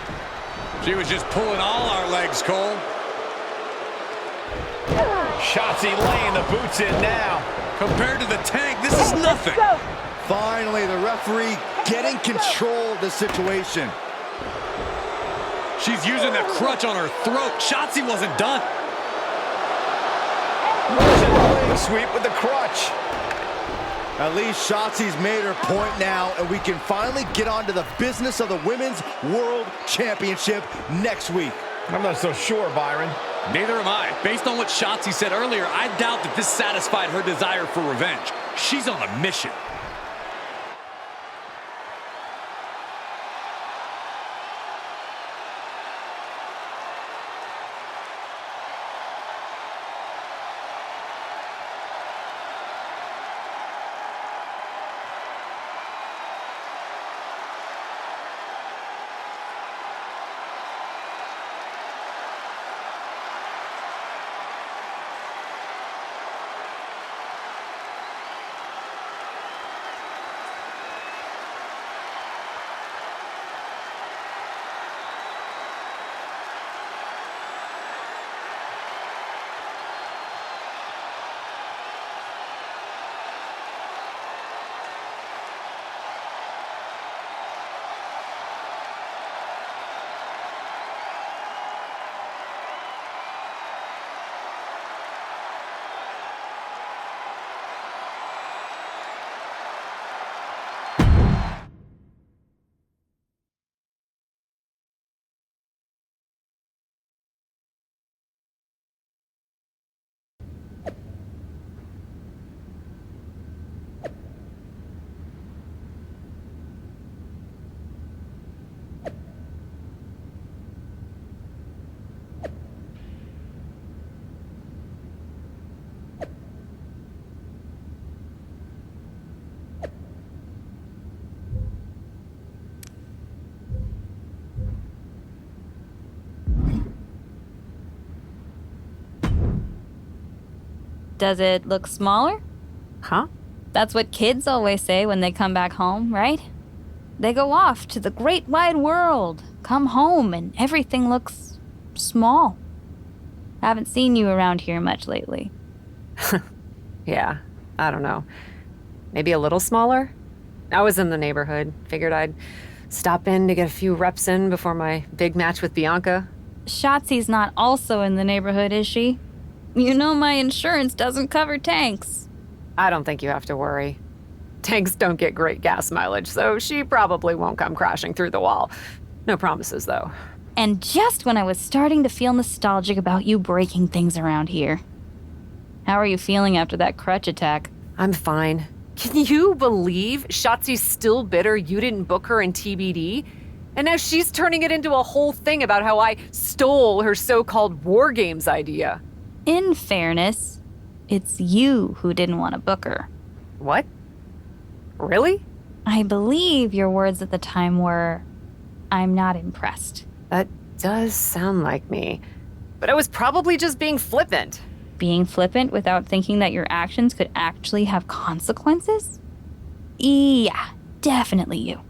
She was just pulling all our legs, Cole. Shotzi laying the boots in now. Compared to the tank, this is nothing. Finally, the referee getting control of the situation. She's using the crutch on her throat. Shotzi wasn't done. Leg sweep with the crutch. At least Shotzi's made her point now, and we can finally get on to the business of the Women's World Championship next week. I'm not so sure, Byron. Neither am I. Based on what Shotzi said earlier, I doubt that this satisfied her desire for revenge. She's on a mission. Does it look smaller? Huh? That's what kids always say when they come back home, right? They go off to the great wide world, come home, and everything looks small. Haven't seen you around here much lately. Yeah, I don't know. Maybe a little smaller? I was in the neighborhood. Figured I'd stop in to get a few reps in before my big match with Bianca. Shotzi's not also in the neighborhood, is she? You know my insurance doesn't cover tanks. I don't think you have to worry. Tanks don't get great gas mileage, so she probably won't come crashing through the wall. No promises, though. And just when I was starting to feel nostalgic about you breaking things around here. How are you feeling after that crutch attack? I'm fine. Can you believe Shotzi's still bitter you didn't book her in TBD? And now she's turning it into a whole thing about how I stole her so-called War Games idea. In fairness, it's you who didn't want to book her. What? Really? I believe your words at the time were, "I'm not impressed." That does sound like me. But I was probably just being flippant. Being flippant without thinking that your actions could actually have consequences? Yeah, definitely you.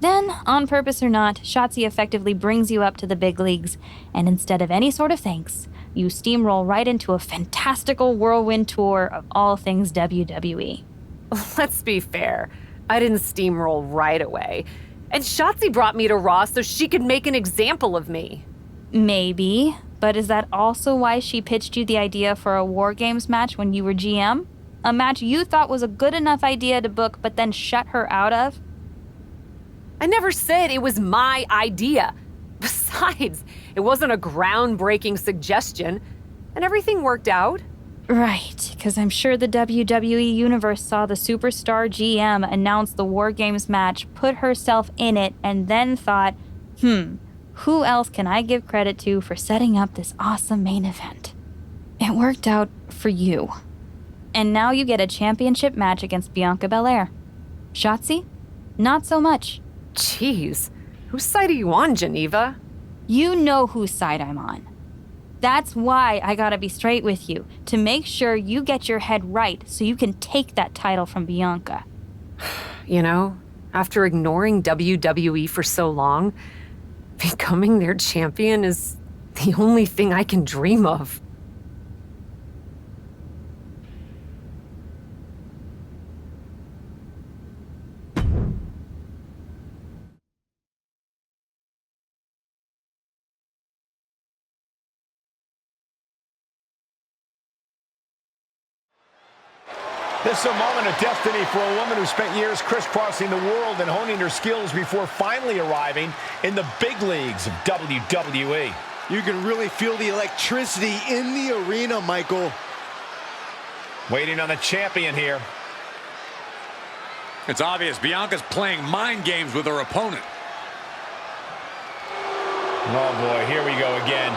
Then, on purpose or not, Shotzi effectively brings you up to the big leagues, and instead of any sort of thanks, you steamroll right into a fantastical whirlwind tour of all things WWE. Let's be fair. I didn't steamroll right away. And Shotzi brought me to Raw so she could make an example of me. Maybe, but is that also why she pitched you the idea for a War Games match when you were GM? A match you thought was a good enough idea to book but then shut her out of? I never said it was my idea. Besides, it wasn't a groundbreaking suggestion, and everything worked out. Right, because I'm sure the WWE Universe saw the superstar GM announce the War Games match, put herself in it, and then thought, who else can I give credit to for setting up this awesome main event? It worked out for you. And now you get a championship match against Bianca Belair. Shotzi? Not so much. Jeez, whose side are you on, Geneva? You know whose side I'm on. That's why I gotta be straight with you, to make sure you get your head right so you can take that title from Bianca. You know, after ignoring WWE for so long, becoming their champion is the only thing I can dream of. This is a moment of destiny for a woman who spent years crisscrossing the world and honing her skills before finally arriving in the big leagues of WWE. You can really feel the electricity in the arena, Michael. Waiting on the champion here. It's obvious Bianca's playing mind games with her opponent. Oh boy, here we go again.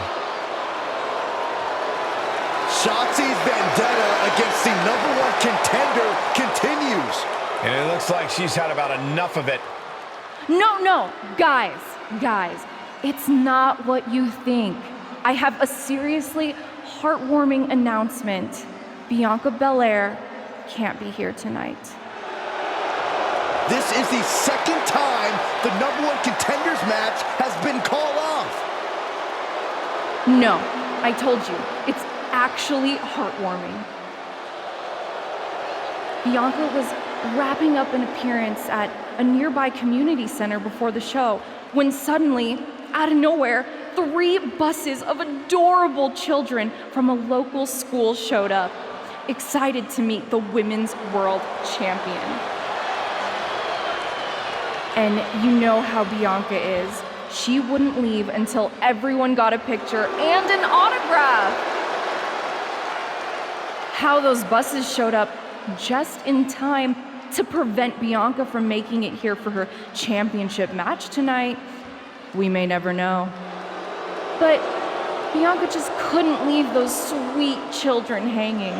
Shotzi's vendetta against the #1 contender continues. And it looks like she's had about enough of it. No, guys, it's not what you think. I have a seriously heartwarming announcement. Bianca Belair can't be here tonight. This is the second time the #1 contenders match has been called off. No, I told you, it's actually heartwarming. Bianca was wrapping up an appearance at a nearby community center before the show when suddenly, out of nowhere, 3 buses of adorable children from a local school showed up, excited to meet the Women's World Champion. And you know how Bianca is. She wouldn't leave until everyone got a picture and an autograph. How those buses showed up just in time to prevent Bianca from making it here for her championship match tonight, we may never know. But Bianca just couldn't leave those sweet children hanging.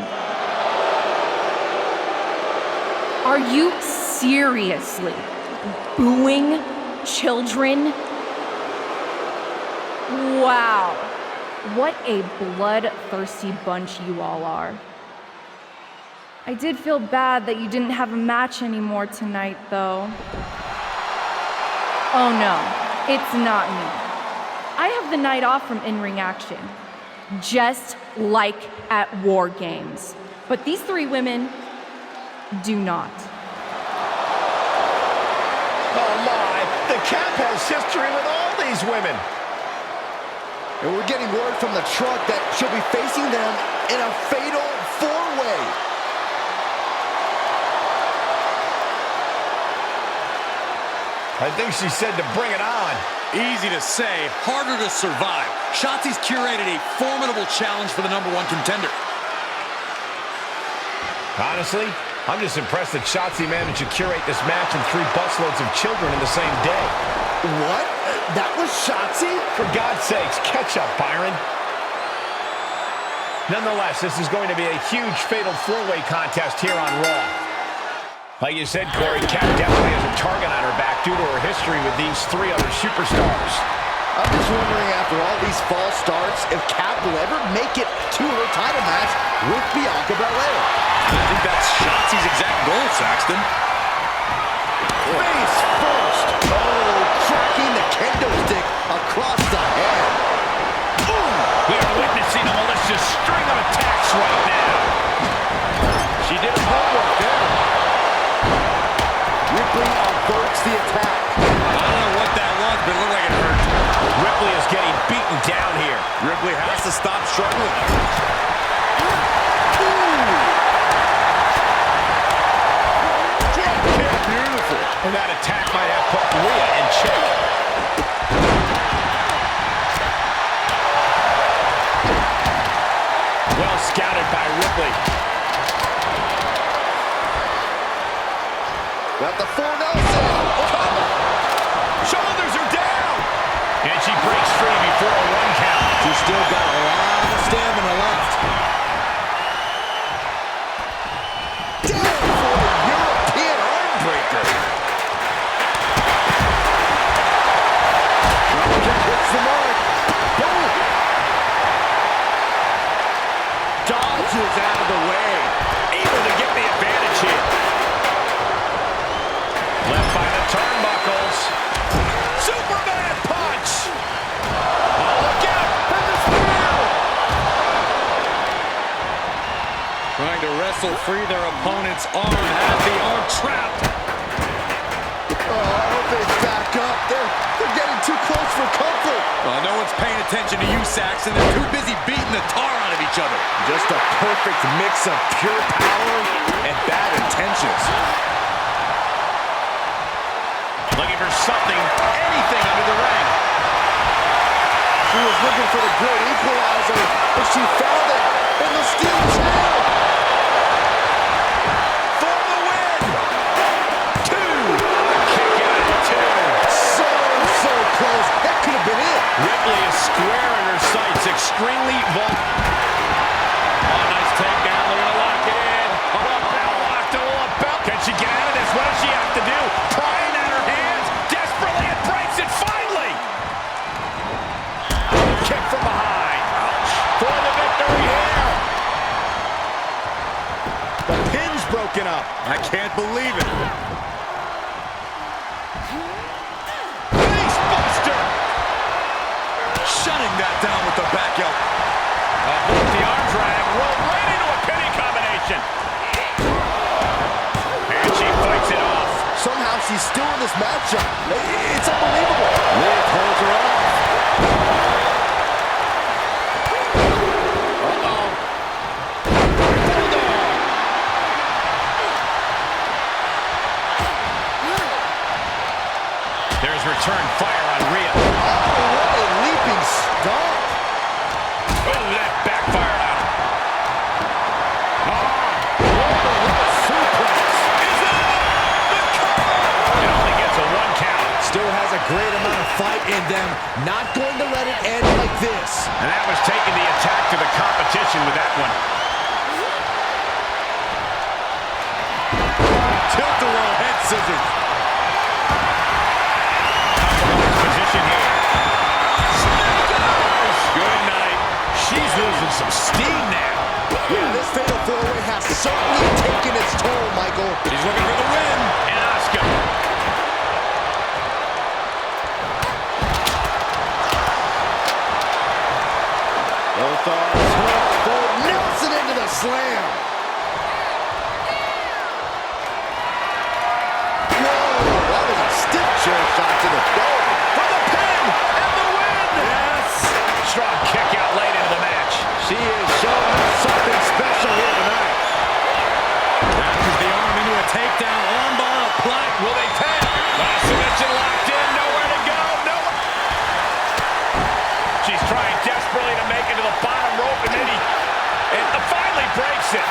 Are you seriously booing children? Wow, what a bloodthirsty bunch you all are. I did feel bad that you didn't have a match anymore tonight, though. Oh no, it's not me. I have the night off from in-ring action, just like at War Games. But these three women do not. Oh my, the Cap has history with all these women. And we're getting word from the truck that she'll be facing them in a fatal four-way. I think she said to bring it on. Easy to say, harder to survive. Shotzi's curated a formidable challenge for the #1 contender. Honestly, I'm just impressed that Shotzi managed to curate this match and 3 busloads of children in the same day. What? That was Shotzi? For God's sakes, catch up, Byron. Nonetheless, this is going to be a huge fatal 4-way contest here on Raw. Like you said, Corey, Kat definitely has a target on her back due to her history with these 3 other superstars. I'm just wondering, after all these false starts, if Kat will ever make it to her title match with Bianca Belair. I think that's Shotzi's exact goal, Saxton. Face first. Oh, cracking the kendo stick across the head. Boom! We are witnessing a malicious string of attacks right now. She did her homework there. Ripley averts the attack. I don't know what that was, but it looked like it hurt. Ripley is getting beaten down here. Ripley has to stop struggling. Beautiful. And that attack might have put Rhea in check. Well scouted by Ripley. Got the 4 Nelson. Shoulders are down. And she breaks free before a 1 count. She's still got a lot of stamina left. Down for the European arm breaker. Hits the mark. Boom. Dodges out of the way. Able to get the advantage here. Left by the turnbuckles. Superman punch. Oh, look out for the spear. Trying to wrestle free their opponent's arm, has the arm trapped. Oh, I hope they back up. They're getting too close for comfort. Well, no one's paying attention to you, Saxon. They're too busy beating the tar out of each other. Just a perfect mix of pure power and bad intentions. Looking for something, anything under the ring. She was looking for the great equalizer, but she found it in the steel chair. For the win. 2. Kick out at 2. So close. That could have been it. Ripley is square in her sights, extremely vulnerable. Oh, nice takedown. They're going to lock it in. Oh, bell locked to the belt. Can she get out of this? What does she have to do? Prying at her hands. Desperately, it breaks it finally. Kick from behind. Ouch. For the victory here. The pin's broken up. I can't believe it. Facebuster. Shutting that down with the back elbow. The arm drag. Rolled right into a pinning combination. And she fights it off. Somehow she's still in this matchup. It's unbelievable. Liv holds her off. Uh-oh. Bulldog. There's return fire on Rhea. Oh, what a leaping stomp. Oh, that backfired out. Suplex. Is it the cover? It only gets a 1 count. Still has a great amount of fight in them. Not going to let it end like this. And that was taking the attack to the competition with that one. Tilt-a-whirl head scissors. Position here. Good night. She's losing some steam now. Yeah, this fatal 4-way has to certainly taken its toll, Michael. She's looking for the win. And Asuka. Both arms hooked forward. Nelson into the slam. Whoa, that was a stiff chair shot to the dome. For the pin and the win. Yes. Strong kick out late into the match. She is showing us something special here tonight. Wraps the arm into a takedown. Armbar applied. Will they tap? Last submission locked in. Nowhere to go. Nowhere. She's trying desperately to make it to the bottom rope and maybe finally breaks it.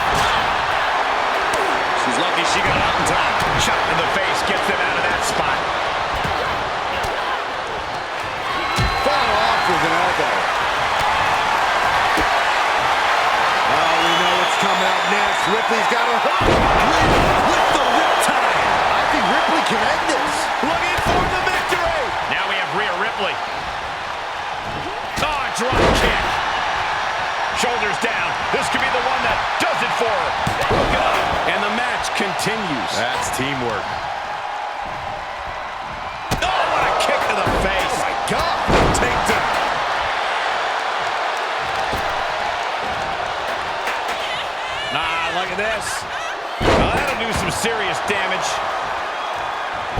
She's lucky she got out in time. Shot in the face gets them out of that spot. Fought off with an elbow. Oh, we know what's coming up next. Ripley's got her hook. With the riptide. I think Ripley can end this. Looking for the victory. Now we have Rhea Ripley. Oh, drop kick. Shoulders down. This could be the one that does it for her. Broken up. And the match continues. That's teamwork. Oh, what a kick to the face. Oh, my God. Takedown. Look at this. Well, that'll do some serious damage.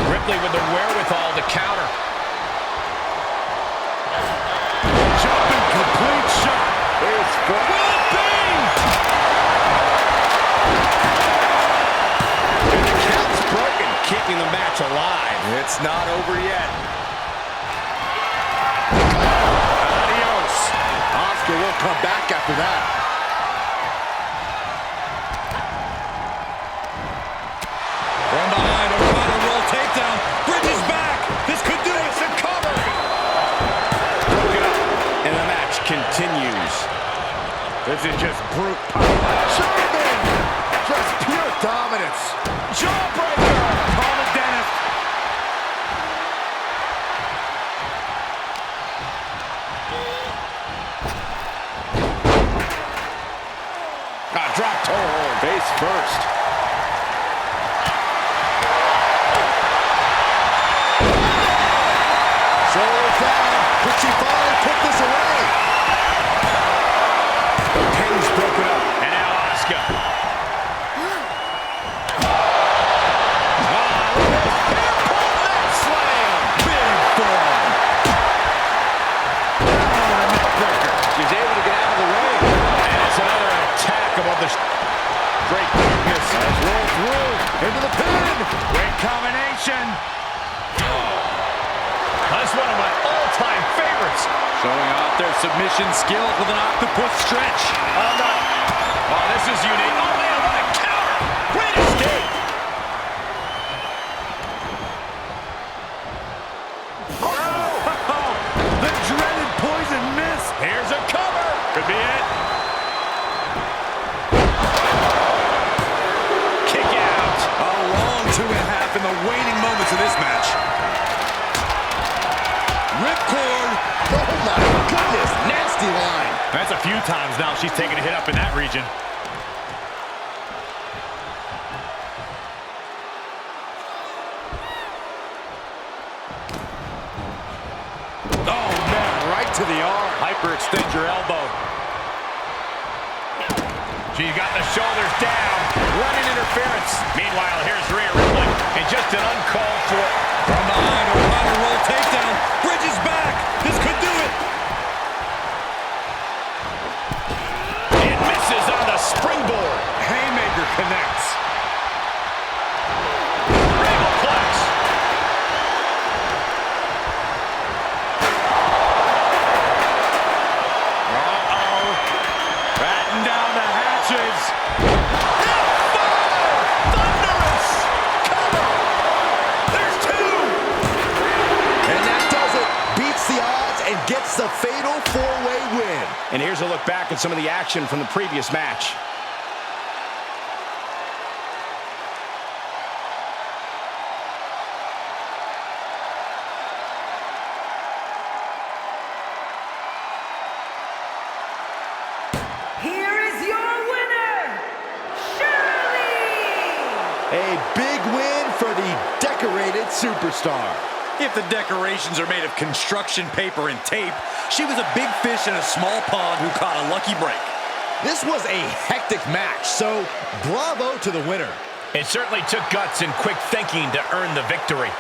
Ripley with the wherewithal to counter. Jumping complete shot. It's for Bing! And the count's broken, keeping the match alive. It's not over yet. Adios. Asuka will come back after that. From behind, a final roll takedown. Bridges back. This could do it. It's a cover. Broken up. And the match continues. This is just brute power. Sherman! Just pure dominance. Jawbreaker. Call the dentist. Drop toe hold. Face first. Shoulders down. Could she finally put this away? The pin's broken up. And now Asuka. Slam. Big form. She's able to get out of the ring. And it's another attack above the great quickness. Let's roll through. Into the pin. Great combination. That's one of my all-time favorites. Showing off their submission skills with an octopus stretch. Oh, no. Oh, this is unique. Oh, man, what a counter. Great escape. Oh, the dreaded poison mist. Here's a cover. Could be it. Kick out. A long 2.5 in the waning moments of this match. Ripcord. Oh, my goodness. Nasty line. That's a few times now she's taken a hit up in that region. Oh, man. Right to the arm. Hyperextend your elbow. She's got the shoulders down. Running interference. Meanwhile, here's Rhea Ripley. And just an uncalled for. From behind, a final roll takedown. Bridges back. This could do it. It misses on the springboard. Haymaker connects. Regalplex. Uh-oh. Batten down the hatches. Thunderous. Cover. There's two. And that does it. Beats the odds and gets the fatal four-way win. And here's a look back at some of the action from the previous match. Here is your winner, Shirley A big win for the decorated superstar. If the decorations are made of construction paper and tape, she was a big fish in a small pond who caught a lucky break. This was a hectic match, so bravo to the winner. It certainly took guts and quick thinking to earn the victory.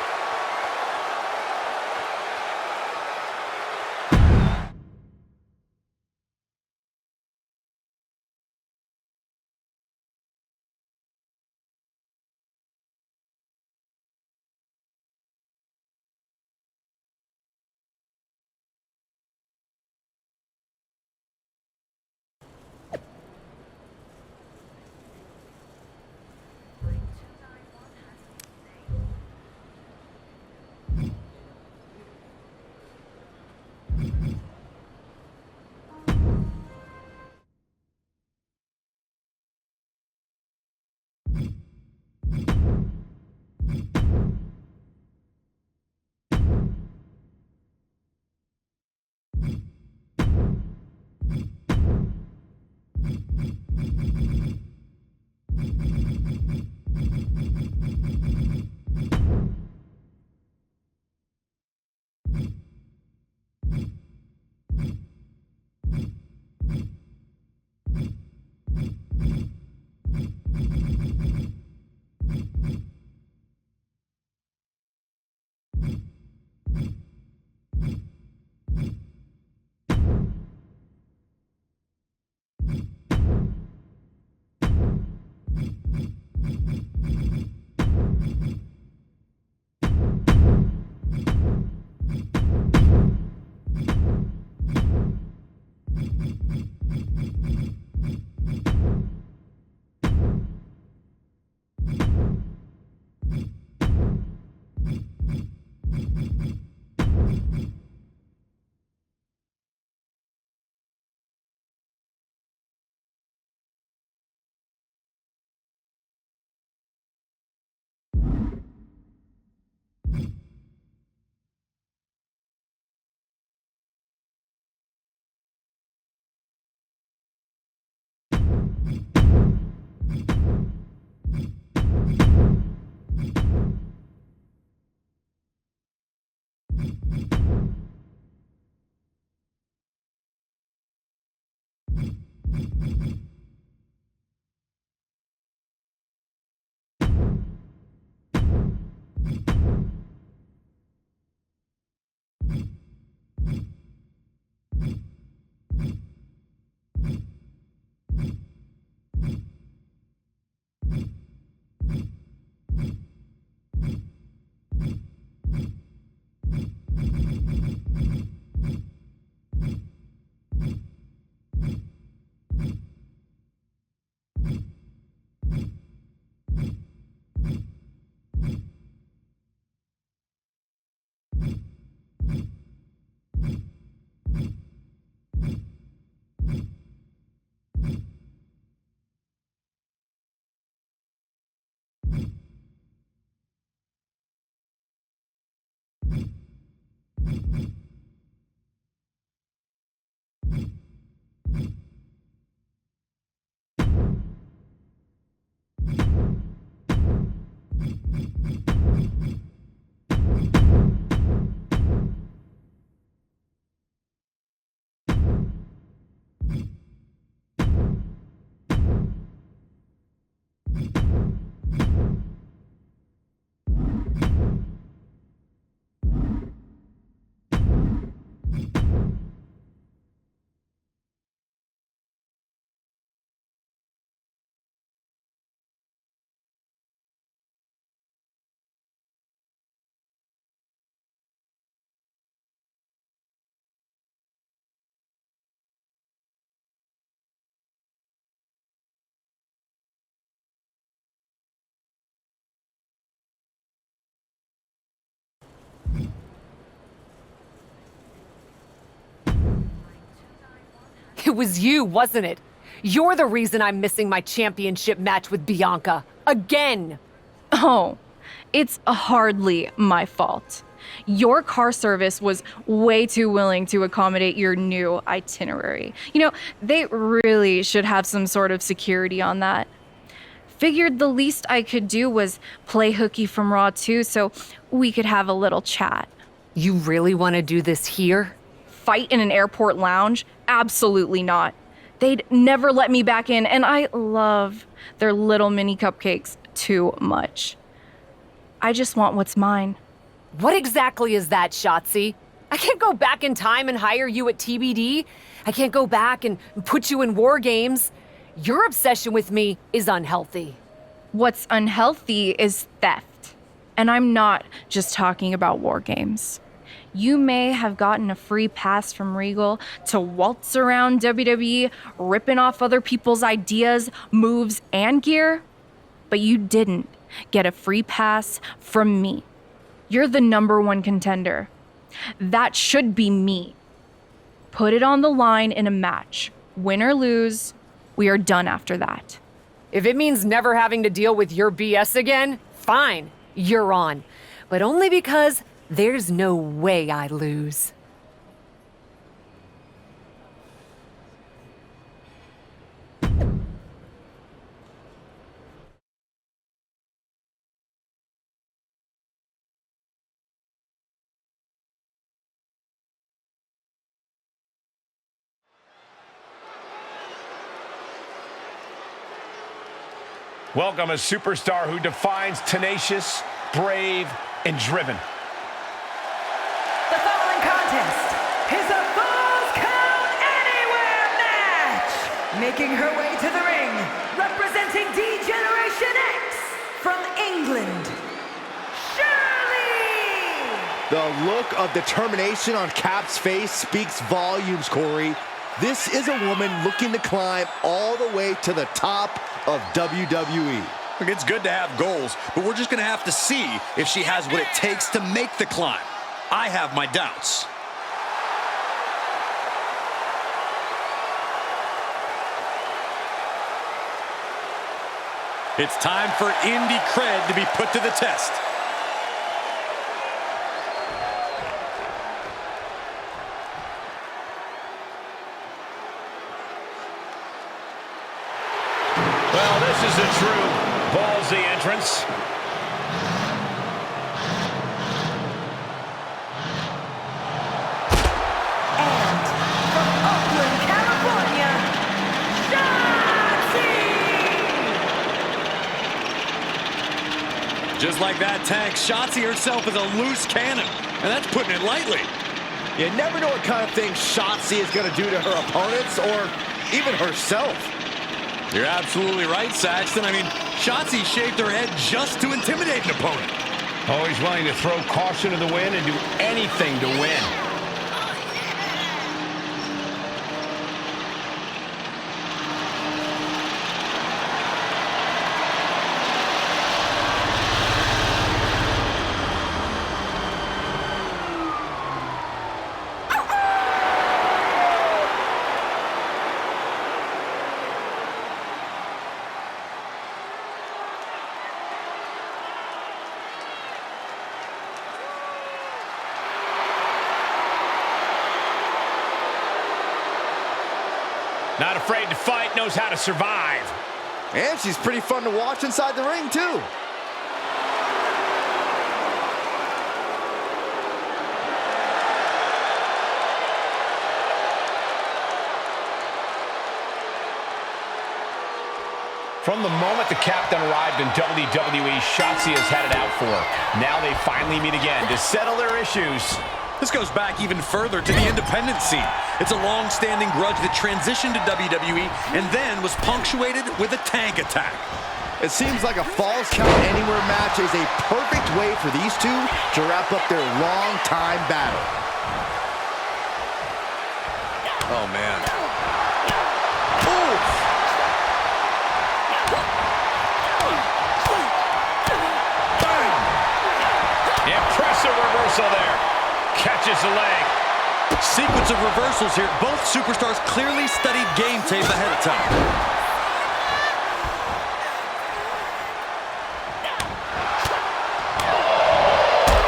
It was you, wasn't it? You're the reason I'm missing my championship match with Bianca. Again! Oh, it's hardly my fault. Your car service was way too willing to accommodate your new itinerary. You know, they really should have some sort of security on that. Figured the least I could do was play hooky from Raw 2 so we could have a little chat. You really want to do this here? Fight in an airport lounge? Absolutely not. They'd never let me back in, and I love their little mini cupcakes too much. I just want what's mine. What exactly is that, Shotzi? I can't go back in time and hire you at TBD. I can't go back and put you in war games. Your obsession with me is unhealthy. What's unhealthy is theft. And I'm not just talking about war games. You may have gotten a free pass from Regal to waltz around WWE, ripping off other people's ideas, moves, and gear, but you didn't get a free pass from me. You're the #1 contender. That should be me. Put it on the line in a match. Win or lose, we are done after that. If it means never having to deal with your BS again, fine, you're on. But only because there's no way I lose. Welcome a superstar who defines tenacious, brave, and driven. The following contest is a Falls Count Anywhere match. Making her way to the ring, representing D-Generation X from England, Shirley! The look of determination on Cap's face speaks volumes, Corey. This is a woman looking to climb all the way to the top of WWE. Look, it's good to have goals, but we're just going to have to see if she has what it takes to make the climb. I have my doubts. It's time for indie cred to be put to the test. Well, this is a true ballsy entrance. And from Oakland, California, Shotzi! Just like that tank, Shotzi herself is a loose cannon, and that's putting it lightly. You never know what kind of thing Shotzi is going to do to her opponents or even herself. You're absolutely right, Saxton. I mean, Shotzi shaved her head just to intimidate an opponent. Always willing to throw caution to the wind and do anything to win. Not afraid to fight, knows how to survive. And she's pretty fun to watch inside the ring, too. From the moment the captain arrived in WWE, Shotzi has had it out for her. Now they finally meet again to settle their issues. This goes back even further to the independent scene. It's a long-standing grudge that transitioned to WWE and then was punctuated with a tank attack. It seems like a Falls Count Anywhere match is a perfect way for these two to wrap up their long-time battle. Oh, man. Oof! Impressive reversal there. Catches the leg. Sequence of reversals here. Both superstars clearly studied game tape ahead of time.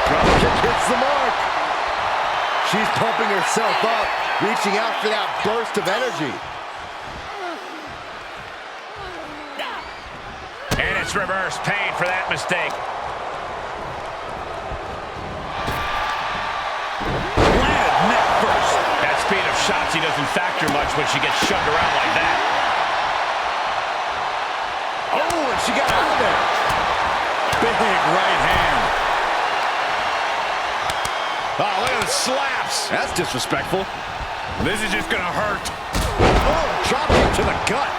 Dropkick hits the mark. She's pumping herself up, reaching out for that burst of energy. Nice reverse paid for that mistake. Landed neck first. That speed of Shotzi doesn't factor much when she gets shoved around like that. Oh, and she got out of there. Big right hand. Oh, look at the slaps. That's disrespectful. This is just gonna hurt. Oh, drop kick to the gut.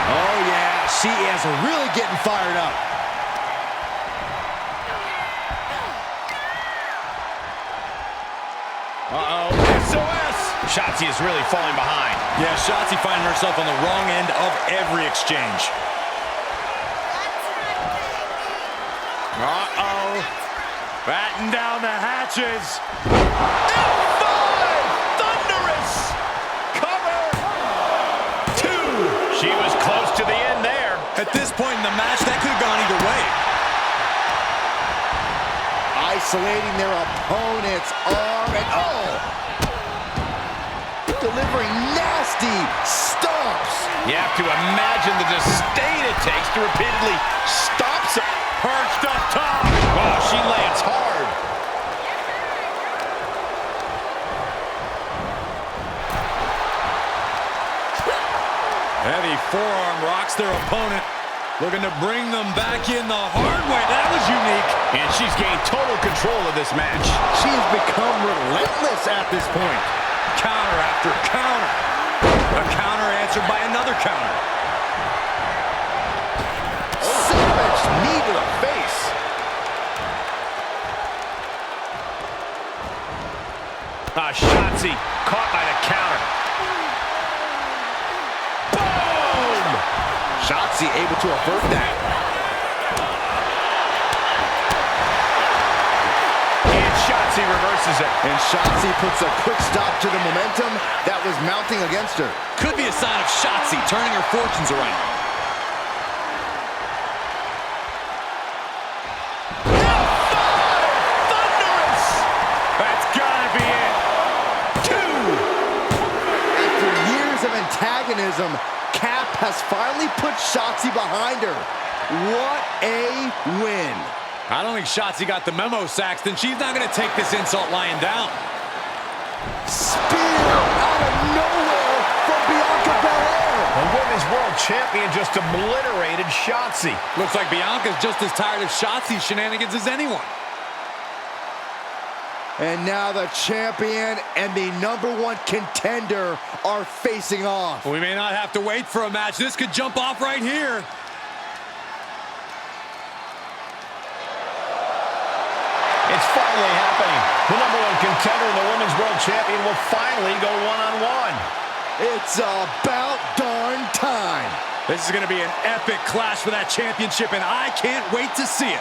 Oh, yeah, she is really getting fired up. Uh-oh, SOS. Shotzi is really falling behind. Yeah, Shotzi finding herself on the wrong end of every exchange. Uh-oh. Batten down the hatches. F5! Thunderous! Cover! 2. She was close to the end there. At this point in the match, that could have gone either way. Isolating their opponent's arm and delivering nasty stomps. You have to imagine the disdain it takes to repeatedly stop some. Perched up top. Oh, she lands hard. Heavy forearm rocks their opponent. Looking to bring them back in the hard way. That was unique. And she's gained total control of this match. She has become relentless at this point. Counter after counter. A counter answered by another counter. Savage knee to the face. Shotzi caught by the counter. Boom! Shotzi able to avert that. And Shotzi reverses it. And Shotzi puts a quick stop to the momentum that was mounting against her. Could be a sign of Shotzi turning her fortunes around. Antagonism, Cap has finally put Shotzi behind her. What a win. I don't think Shotzi got the memo, Saxton. She's not going to take this insult lying down. Spear out of nowhere from Bianca Belair. The Women's World Champion just obliterated Shotzi. Looks like Bianca's just as tired of Shotzi's shenanigans as anyone. And now the champion and the #1 contender are facing off. We may not have to wait for a match. This could jump off right here. It's finally happening. The #1 contender and the Women's World Champion will finally go one-on-one. It's about darn time. This is going to be an epic clash for that championship, and I can't wait to see it.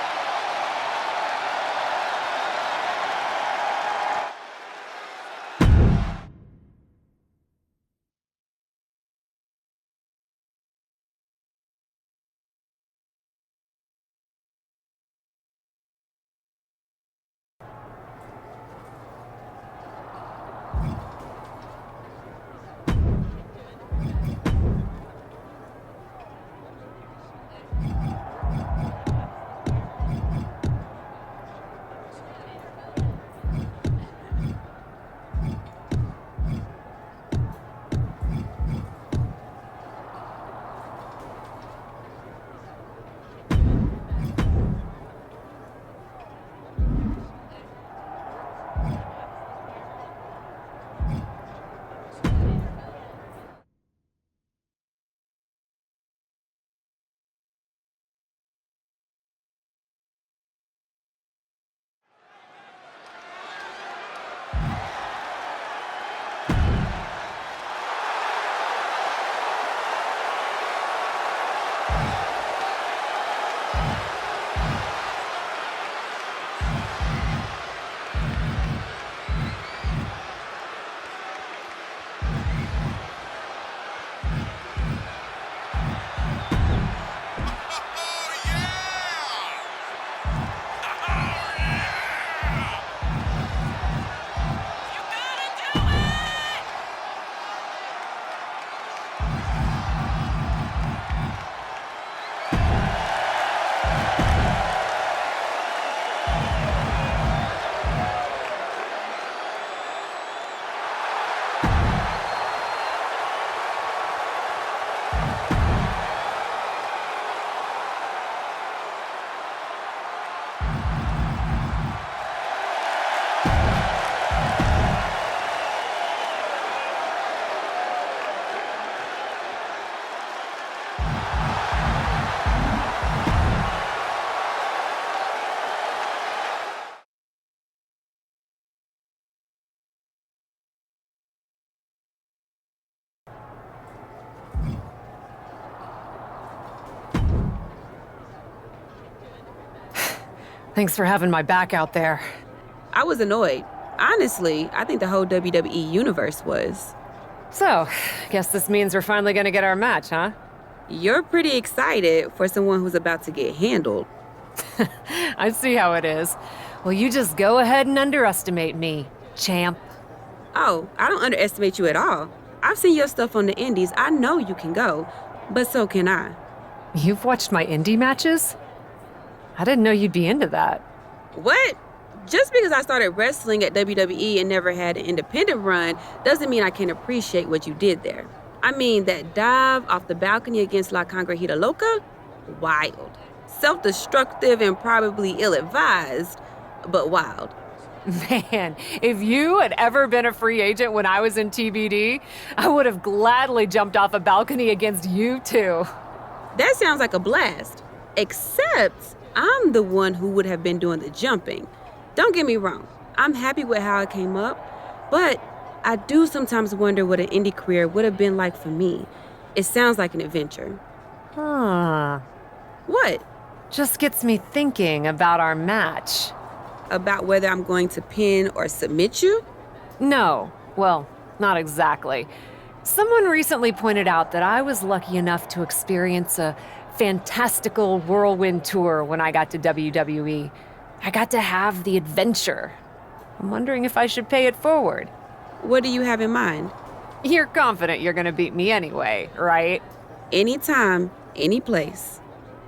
Thanks for having my back out there. I was annoyed. Honestly, I think the whole WWE universe was. So, guess this means we're finally gonna get our match, huh? You're pretty excited for someone who's about to get handled. I see how it is. Well, you just go ahead and underestimate me, champ. Oh, I don't underestimate you at all. I've seen your stuff on the indies. I know you can go, but so can I. You've watched my indie matches? I didn't know you'd be into that. What? Just because I started wrestling at WWE and never had an independent run doesn't mean I can't appreciate what you did there. I mean, that dive off the balcony against La Congrejita Loca? Wild. Self-destructive and probably ill-advised, but wild. Man, if you had ever been a free agent when I was in TBD, I would have gladly jumped off a balcony against you too. That sounds like a blast. Except I'm the one who would have been doing the jumping. Don't get me wrong, I'm happy with how I came up, but I do sometimes wonder what an indie career would have been like for me. It sounds like an adventure. Huh. What? Just gets me thinking about our match. About whether I'm going to pin or submit you? No. Well, not exactly. Someone recently pointed out that I was lucky enough to experience a fantastical whirlwind tour when I got to WWE. I got to have the adventure. I'm wondering if I should pay it forward. What do you have in mind? You're confident you're gonna beat me anyway, right? Anytime, any place.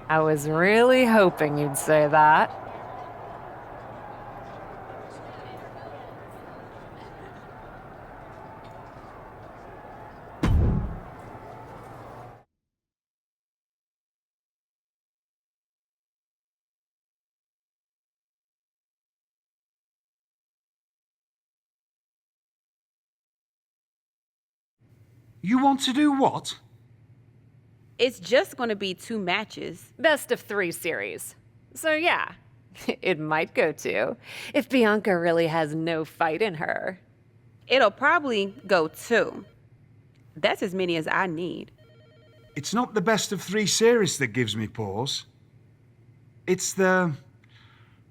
I was really hoping you'd say that. You want to do what? It's just going to be 2 matches. Best of 3 series. So yeah, it might go to, if Bianca really has no fight in her. It'll probably go 2. That's as many as I need. It's not the best of 3 series that gives me pause. It's the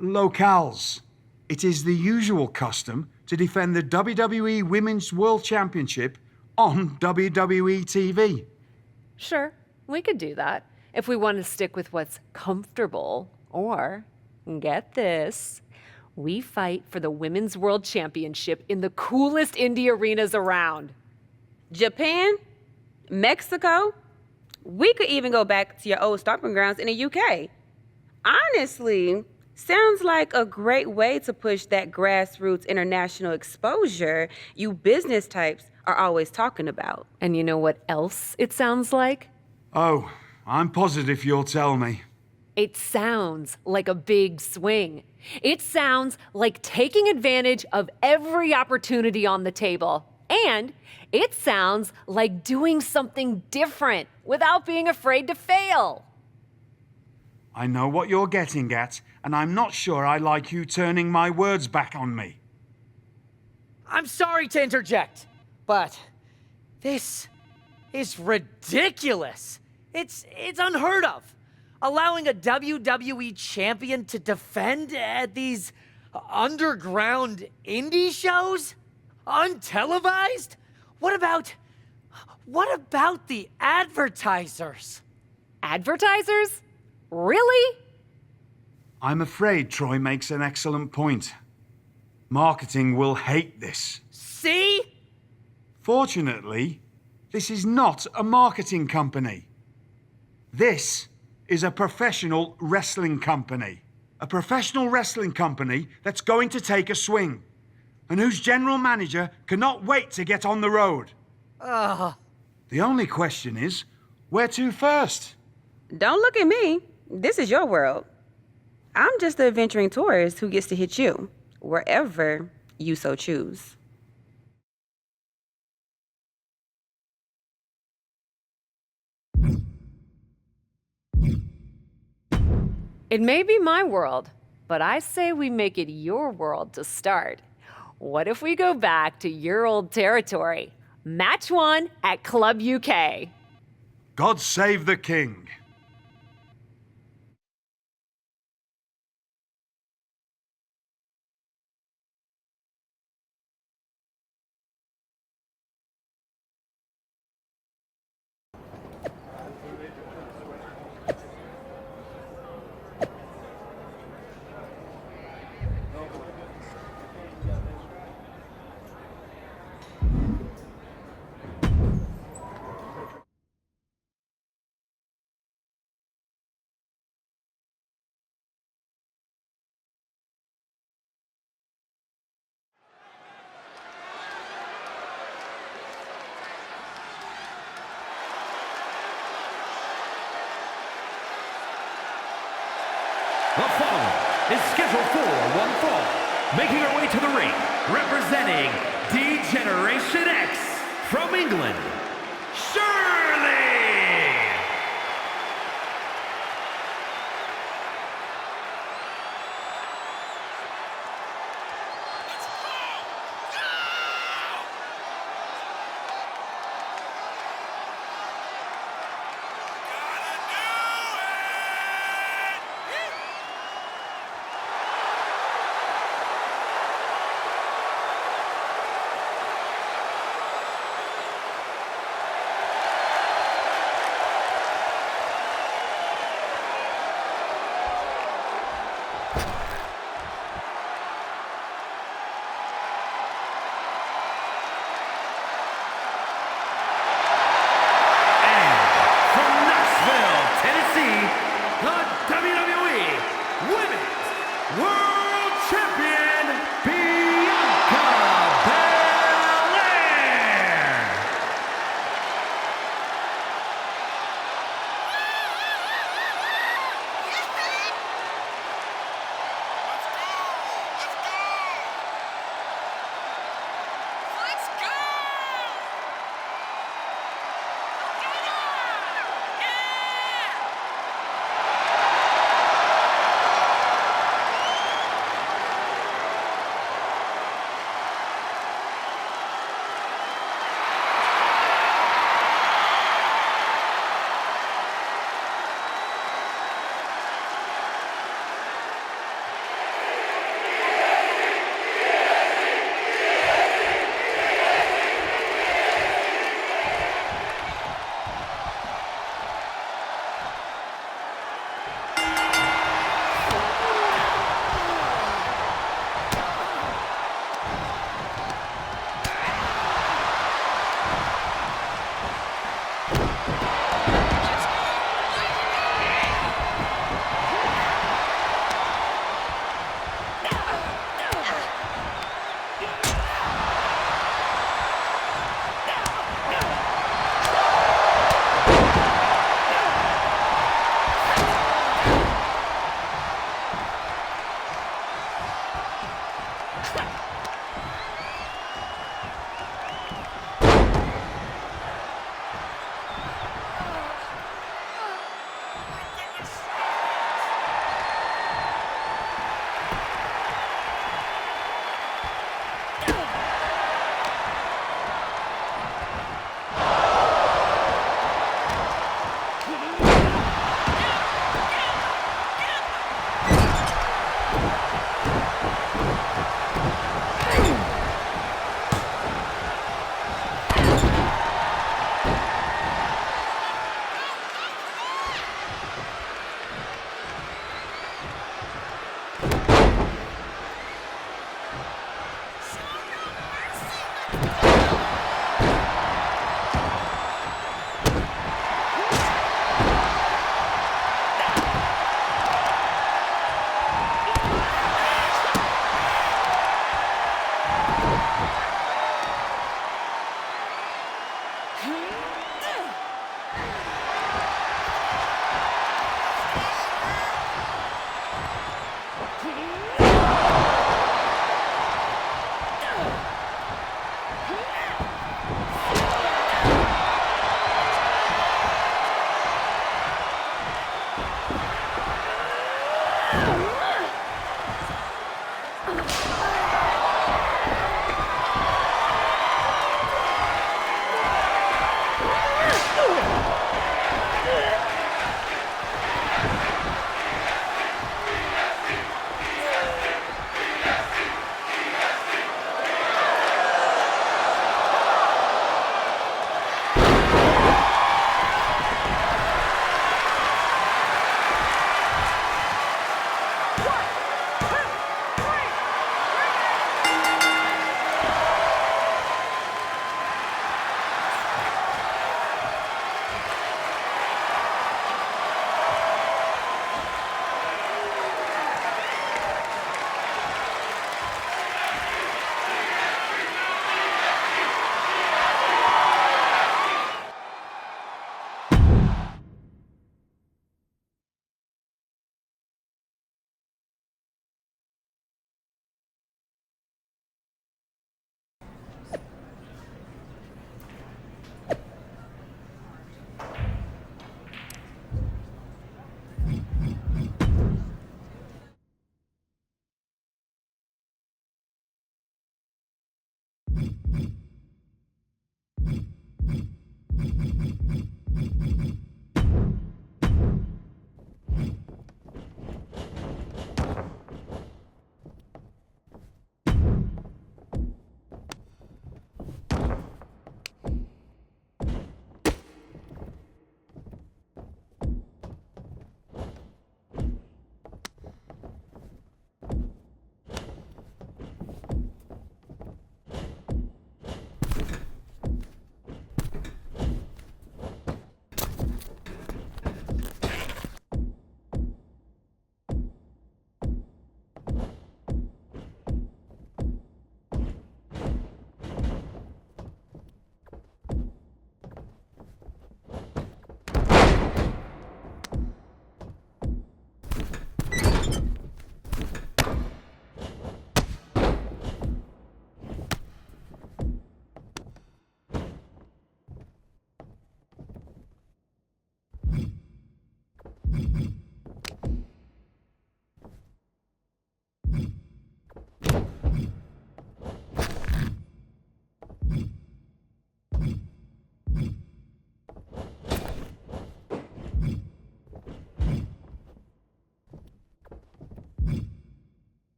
locales. It is the usual custom to defend the WWE Women's World Championship on WWE TV. Sure, we could do that if we want to stick with what's comfortable. Or, get this, we fight for the Women's World Championship in the coolest indie arenas around. Japan? Mexico? We could even go back to your old stomping grounds in the UK. Honestly, sounds like a great way to push that grassroots international exposure you business types are always talking about. And you know what else it sounds like? Oh, I'm positive you'll tell me. It sounds like a big swing. It sounds like taking advantage of every opportunity on the table. And it sounds like doing something different without being afraid to fail. I know what you're getting at, and I'm not sure I like you turning my words back on me. I'm sorry to interject, but this is ridiculous. It's unheard of. Allowing a WWE champion to defend at these underground indie shows? Untelevised? What about the advertisers? Advertisers? Really? I'm afraid Troy makes an excellent point. Marketing will hate this. See? Fortunately, this is not a marketing company. This is a professional wrestling company. A professional wrestling company that's going to take a swing, and whose general manager cannot wait to get on the road. The only question is, where to first? Don't look at me. This is your world. I'm just the adventuring tourist who gets to hit you, wherever you so choose. It may be my world, but I say we make it your world to start. What if we go back to your old territory? Match 1 at Club UK. God save the king. The following is scheduled for one fall. Making her way to the ring, representing D-Generation X from England, Shirley!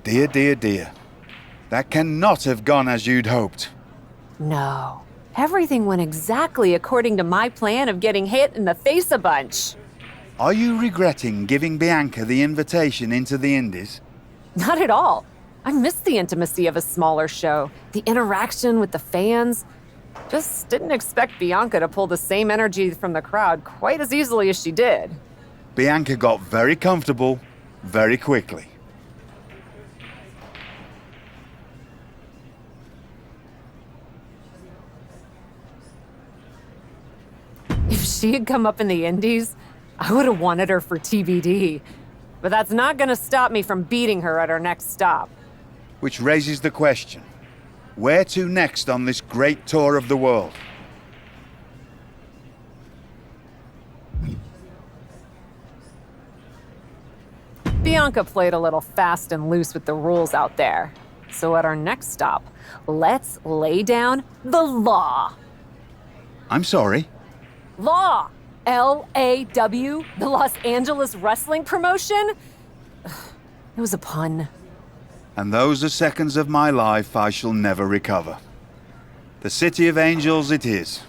Dear, dear, dear. That cannot have gone as you'd hoped. No. Everything went exactly according to my plan of getting hit in the face a bunch. Are you regretting giving Bianca the invitation into the Indies? Not at all. I missed the intimacy of a smaller show, the interaction with the fans. Just didn't expect Bianca to pull the same energy from the crowd quite as easily as she did. Bianca got very comfortable very quickly. If she had come up in the Indies, I would have wanted her for TBD. But that's not gonna stop me from beating her at our next stop. Which raises the question, where to next on this great tour of the world? Bianca played a little fast and loose with the rules out there. So at our next stop, let's lay down the law. I'm sorry. Law! LAW, the Los Angeles Wrestling Promotion? It was a pun. And those are seconds of my life I shall never recover. The City of Angels it is.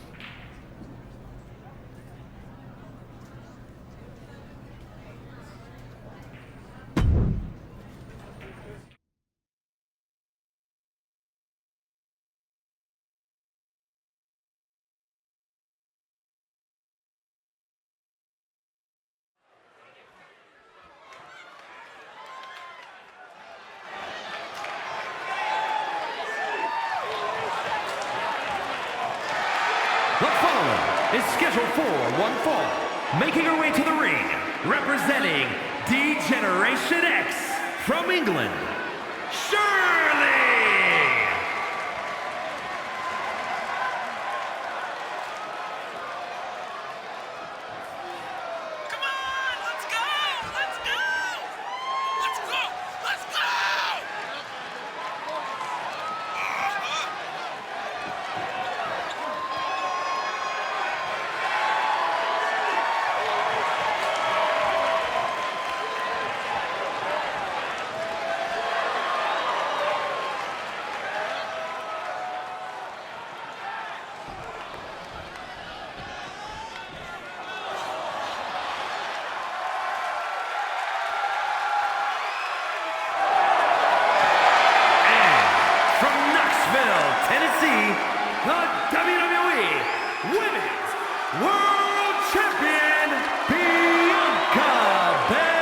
The following is scheduled for one fall. Making her way to the ring, representing D-Generation X from England, Shirley! Tennessee, the WWE Women's World Champion, Bianca Belair.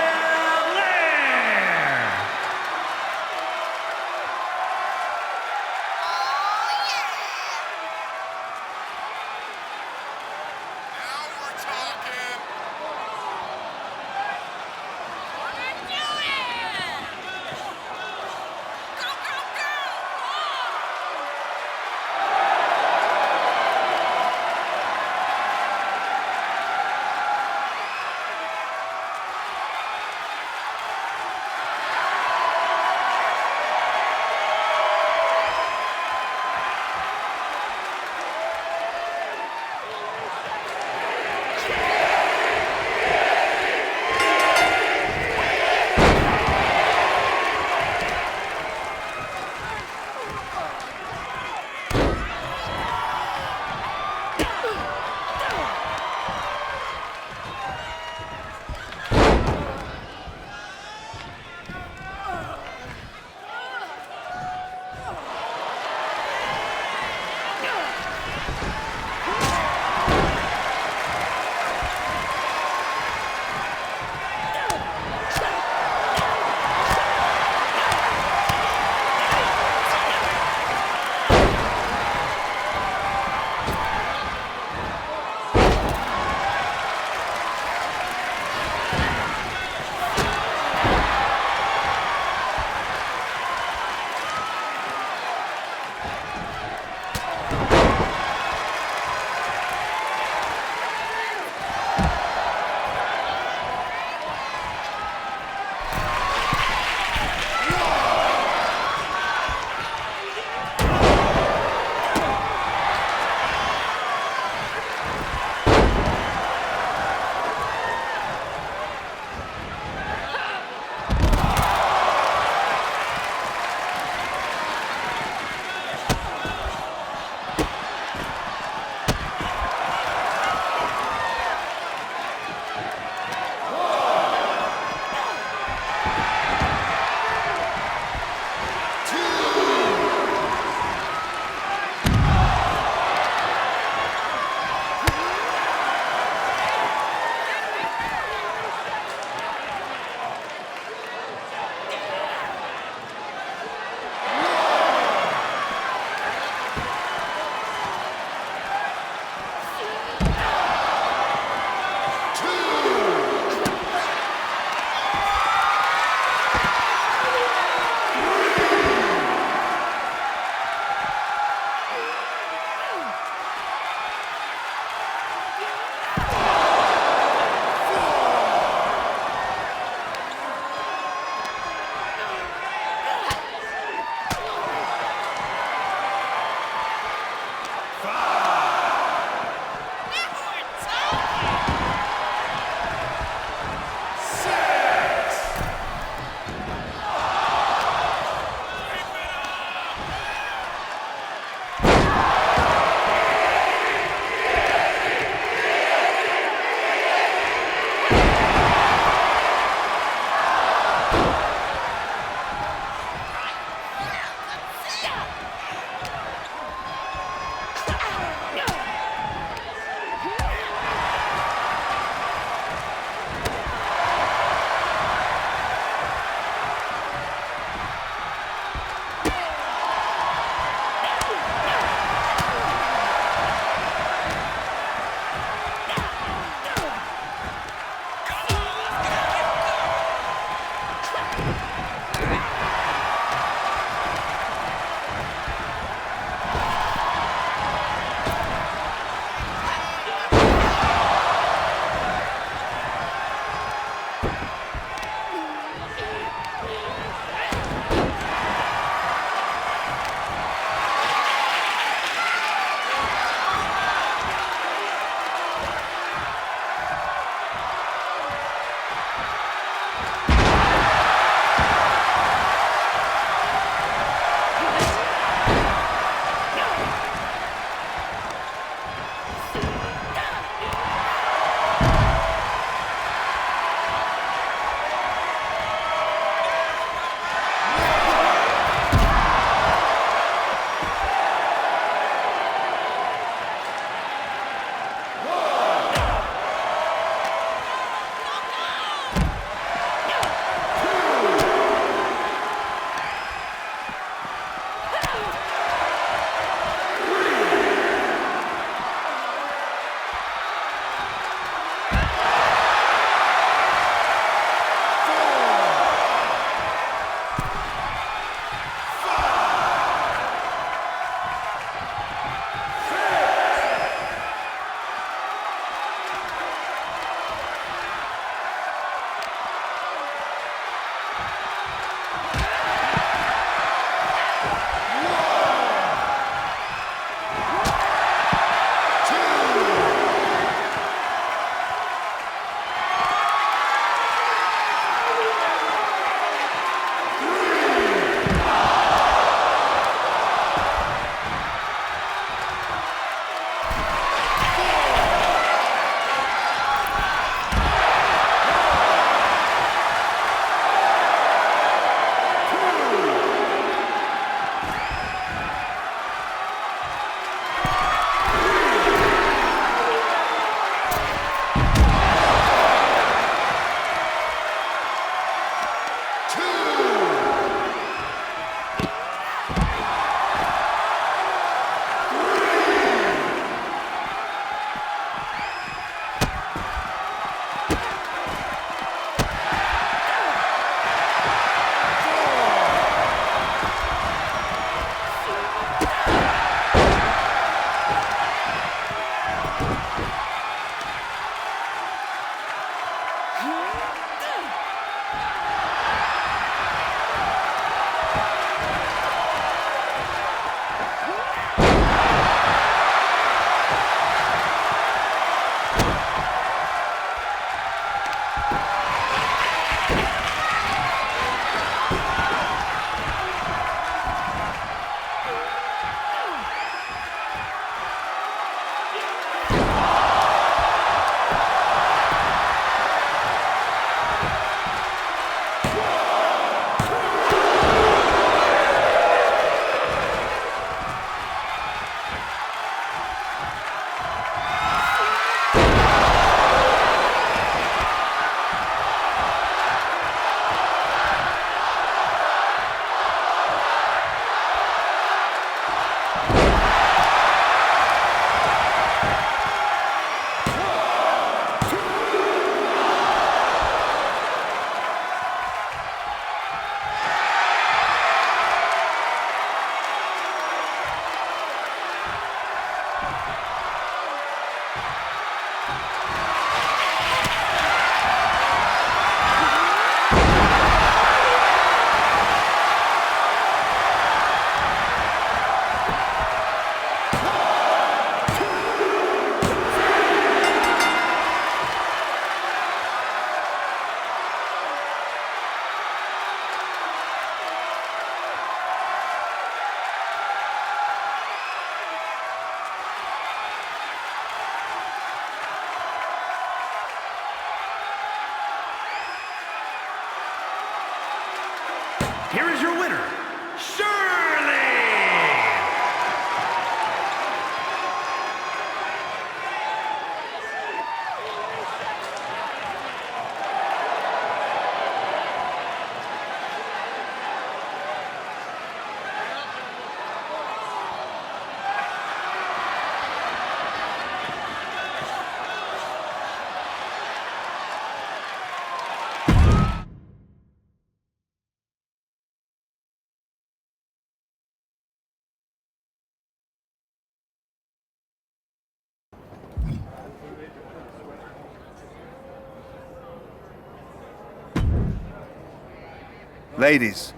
Ladies,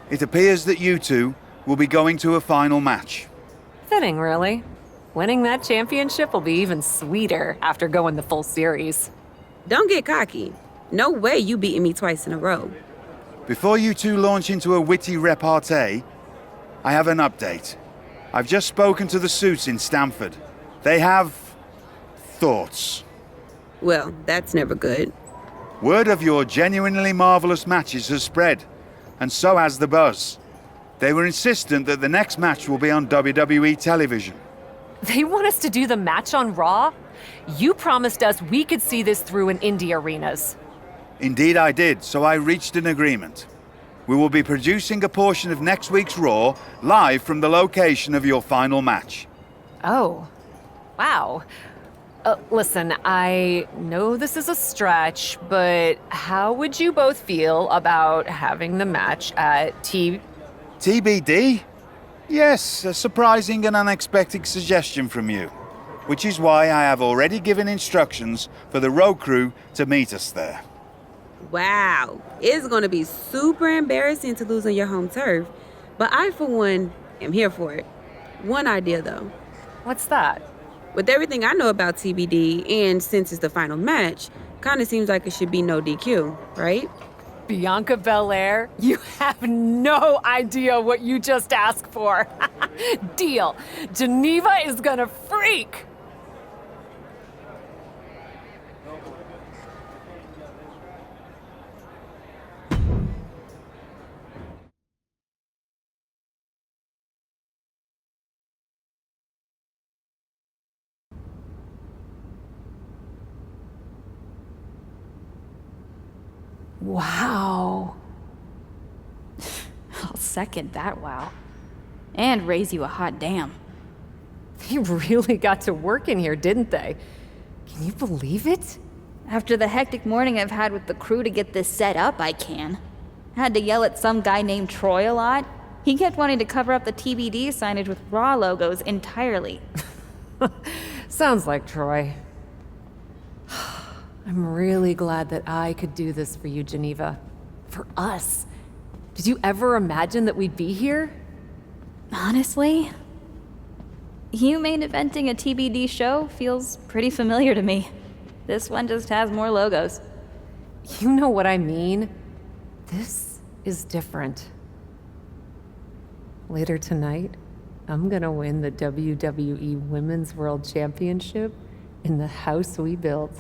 it appears that you two will be going to a final match. Fitting, really. Winning that championship will be even sweeter after going the full series. Don't get cocky. No way you beating me twice in a row. Before you two launch into a witty repartee, I have an update. I've just spoken to the suits in Stamford. They have thoughts. Well, that's never good. Word of your genuinely marvelous matches has spread, and so has the buzz. They were insistent that the next match will be on WWE television. They want us to do the match on Raw? You promised us we could see this through in indie arenas. Indeed I did, so I reached an agreement. We will be producing a portion of next week's Raw live from the location of your final match. Oh, wow. Listen, I know this is a stretch, but how would you both feel about having the match at TBD? Yes, a surprising and unexpected suggestion from you, which is why I have already given instructions for the road crew to meet us there. Wow. It's going to be super embarrassing to lose on your home turf, but I, for one, am here for it. One idea, though. What's that? With everything I know about TBD, and since it's the final match, kind of seems like it should be no DQ, right? Bianca Belair, you have no idea what you just asked for. Deal. Geneva is gonna freak. Wow. I'll second that wow. And raise you a hot damn. They really got to work in here, didn't they? Can you believe it? After the hectic morning I've had with the crew to get this set up, I can. Had to yell at some guy named Troy a lot. He kept wanting to cover up the TBD signage with Raw logos entirely. Sounds like Troy. I'm really glad that I could do this for you, Geneva. For us. Did you ever imagine that we'd be here? Honestly, you main eventing a TBD show feels pretty familiar to me. This one just has more logos. You know what I mean. This is different. Later tonight, I'm gonna win the WWE Women's World Championship in the house we built.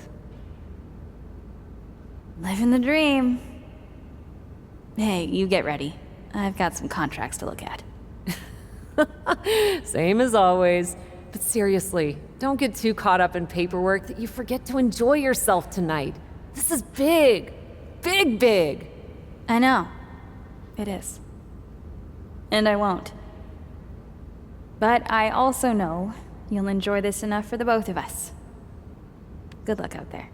Living the dream. Hey, you get ready. I've got some contracts to look at. Same as always. But seriously, don't get too caught up in paperwork that you forget to enjoy yourself tonight. This is big. Big, big. I know. It is. And I won't. But I also know you'll enjoy this enough for the both of us. Good luck out there.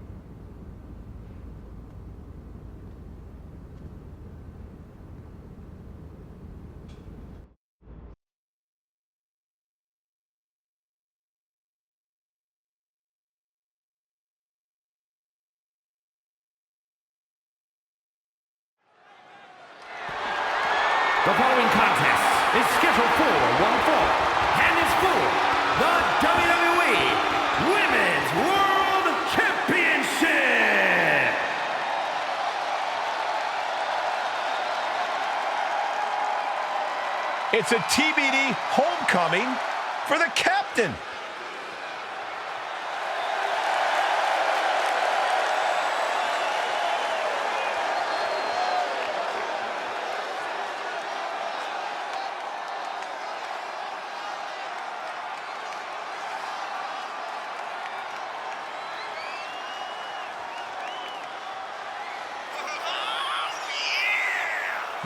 The following contest is scheduled for one fall and is for the WWE Women's World Championship. It's a TBD homecoming for the captain.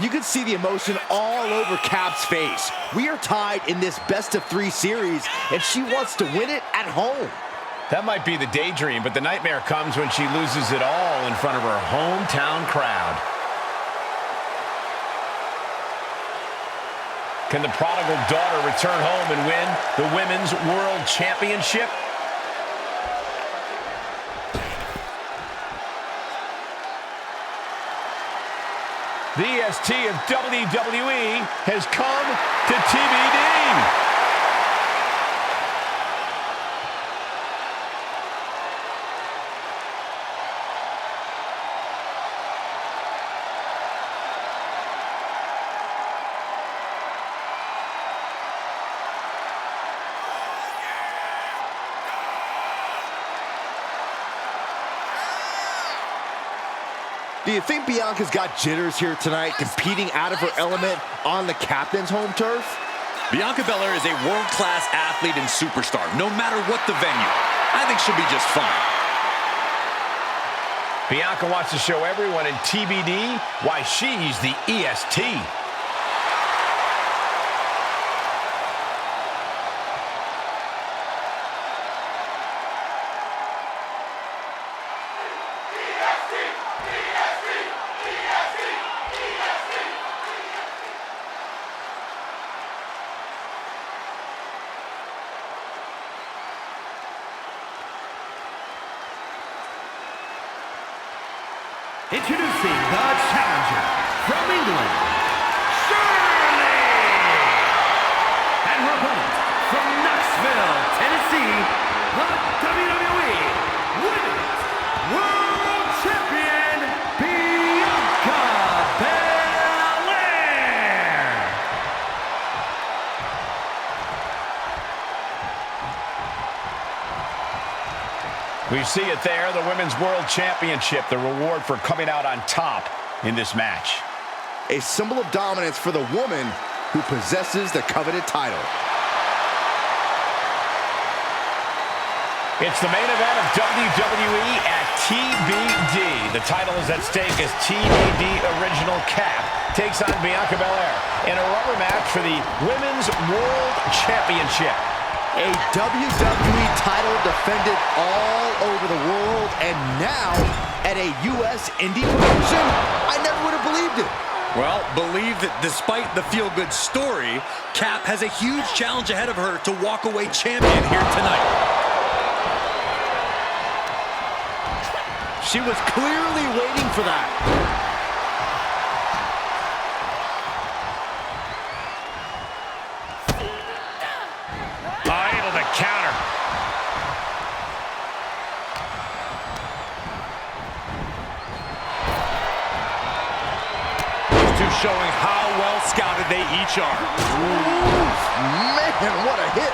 You can see the emotion all over Cap's face. We are tied in this best-of-3 series, and she wants to win it at home. That might be the daydream, but the nightmare comes when she loses it all in front of her hometown crowd. Can the prodigal daughter return home and win the Women's World Championship? The EST of WWE has come to TBD. Do you think Bianca's got jitters here tonight, competing out of her element on the captain's home turf? Bianca Belair is a world-class athlete and superstar, no matter what the venue. I think she'll be just fine. Bianca wants to show everyone in TBD why she's the EST. Introducing the challenger from England, Shirley! And her opponent from Knoxville, Tennessee, the WWE Women's World Champion, Bianca Belair! We see it there, the Women's World Championship, the reward for coming out on top in this match. A symbol of dominance for the woman who possesses the coveted title. It's the main event of WWE at TBD. The title is at stake as TBD Original Cap takes on Bianca Belair in a rubber match for the Women's World Championship. A WWE title defended all over the world, and now at a U.S. indie promotion? I never would have believed it. Well, believe that despite the feel-good story, Cap has a huge challenge ahead of her to walk away champion here tonight. She was clearly waiting for that. Able to counter. These two showing how well scouted they each are. Ooh, man, what a hit.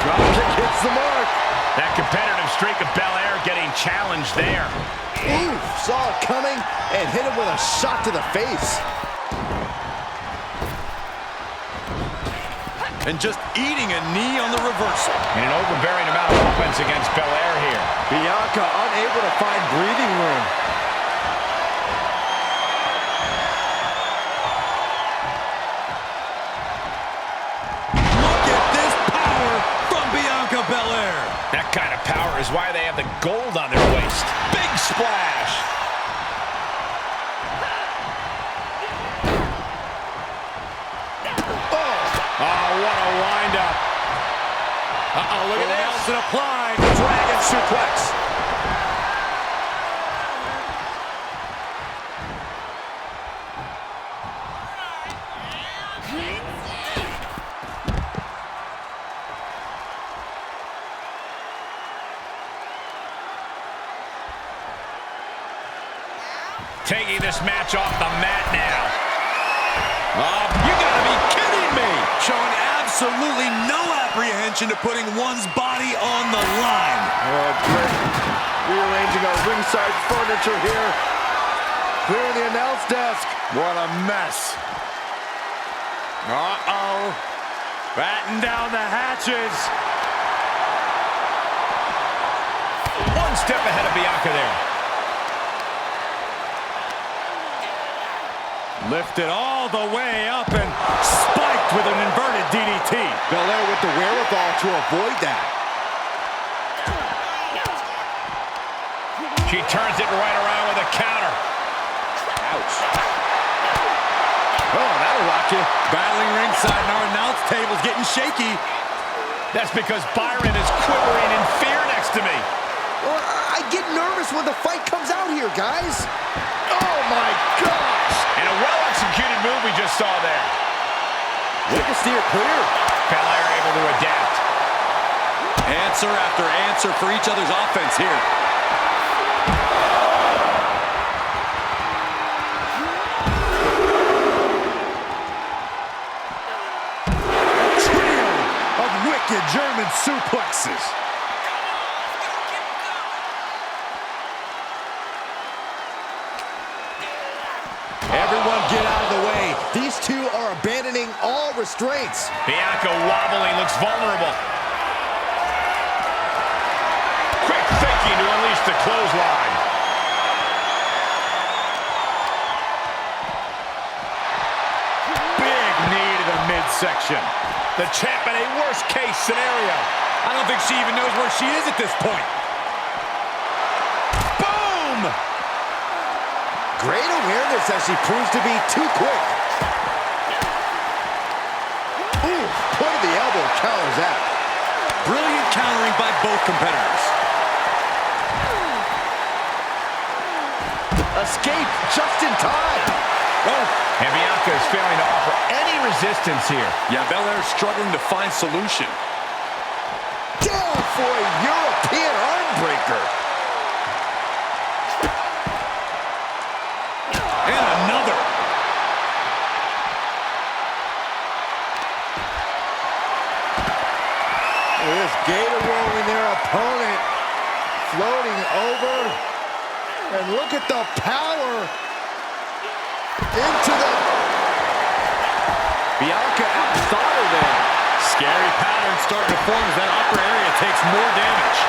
Dropkick hits the mark. That competitive streak of Belair getting challenged there. Ooh, saw it coming and hit him with a shot to the face. And just eating a knee on the reversal. And an overbearing amount of offense against Belair here. Bianca unable to find breathing room. Look at this power from Bianca Belair. That kind of power is why they have the gold on their waist. Big splash. Oh, what a wind-up. Uh-oh, look at this. Nelson applied. Dragon suplex. Taking this match off the mat now. Oh, you gotta be kidding me! Showing absolutely no apprehension to putting one's body on the line. Oh, great. Rearranging our ringside furniture here. Clearing the announce desk. What a mess. Uh-oh. Batten down the hatches. One step ahead of Bianca there. Lifted all the way up and spiked with an inverted DDT. Belair with the wherewithal to avoid that. She turns it right around with a counter. Ouch. Oh, that'll rock you. Battling ringside and our announce table's getting shaky. That's because Byron is quivering in fear next to me. Well, I get nervous when the fight comes out here, guys. Oh, my gosh. And a well-executed move we just saw there. Way to steer clear. Belair able to adapt. Answer after answer for each other's offense here. Trio of wicked German suplexes. Everyone get out of the way. These two are abandoning all restraints. Bianca wobbling, looks vulnerable. Quick thinking to unleash the clothesline. Big knee to the midsection. The champ in a worst-case scenario. I don't think she even knows where she is at this point. Boom! Great awareness as she proves to be too quick. Ooh, point of the elbow counters that. Brilliant countering by both competitors. Escape just in time. Oh, and Bianca is failing to offer any resistance here. Yeah, Belair's struggling to find solution. Down for a European arm breaker. And another. This gator rolling their opponent. Floating over. And look at the power. Into the... Bianca outthought her there. Scary pattern starting to form as that upper area takes more damage.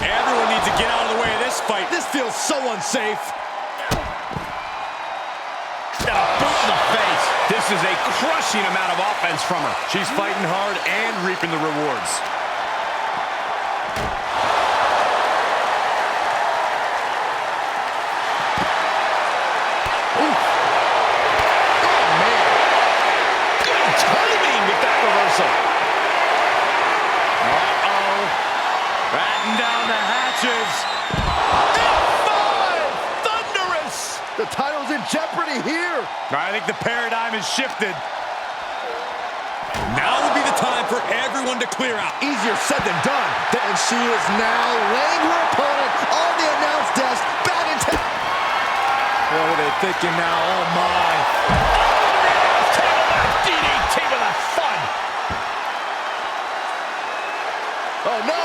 Everyone needs to get out of the way of this fight. This feels so unsafe. And a boot in the face. This is a crushing amount of offense from her. She's fighting hard and reaping the rewards. The title's in jeopardy here. I think the paradigm has shifted. Now would be the time for everyone to clear out. Easier said than done. And she is now laying her opponent on the announce desk. Back in What are they thinking now? Oh, my. DDT with a thud. Oh, no.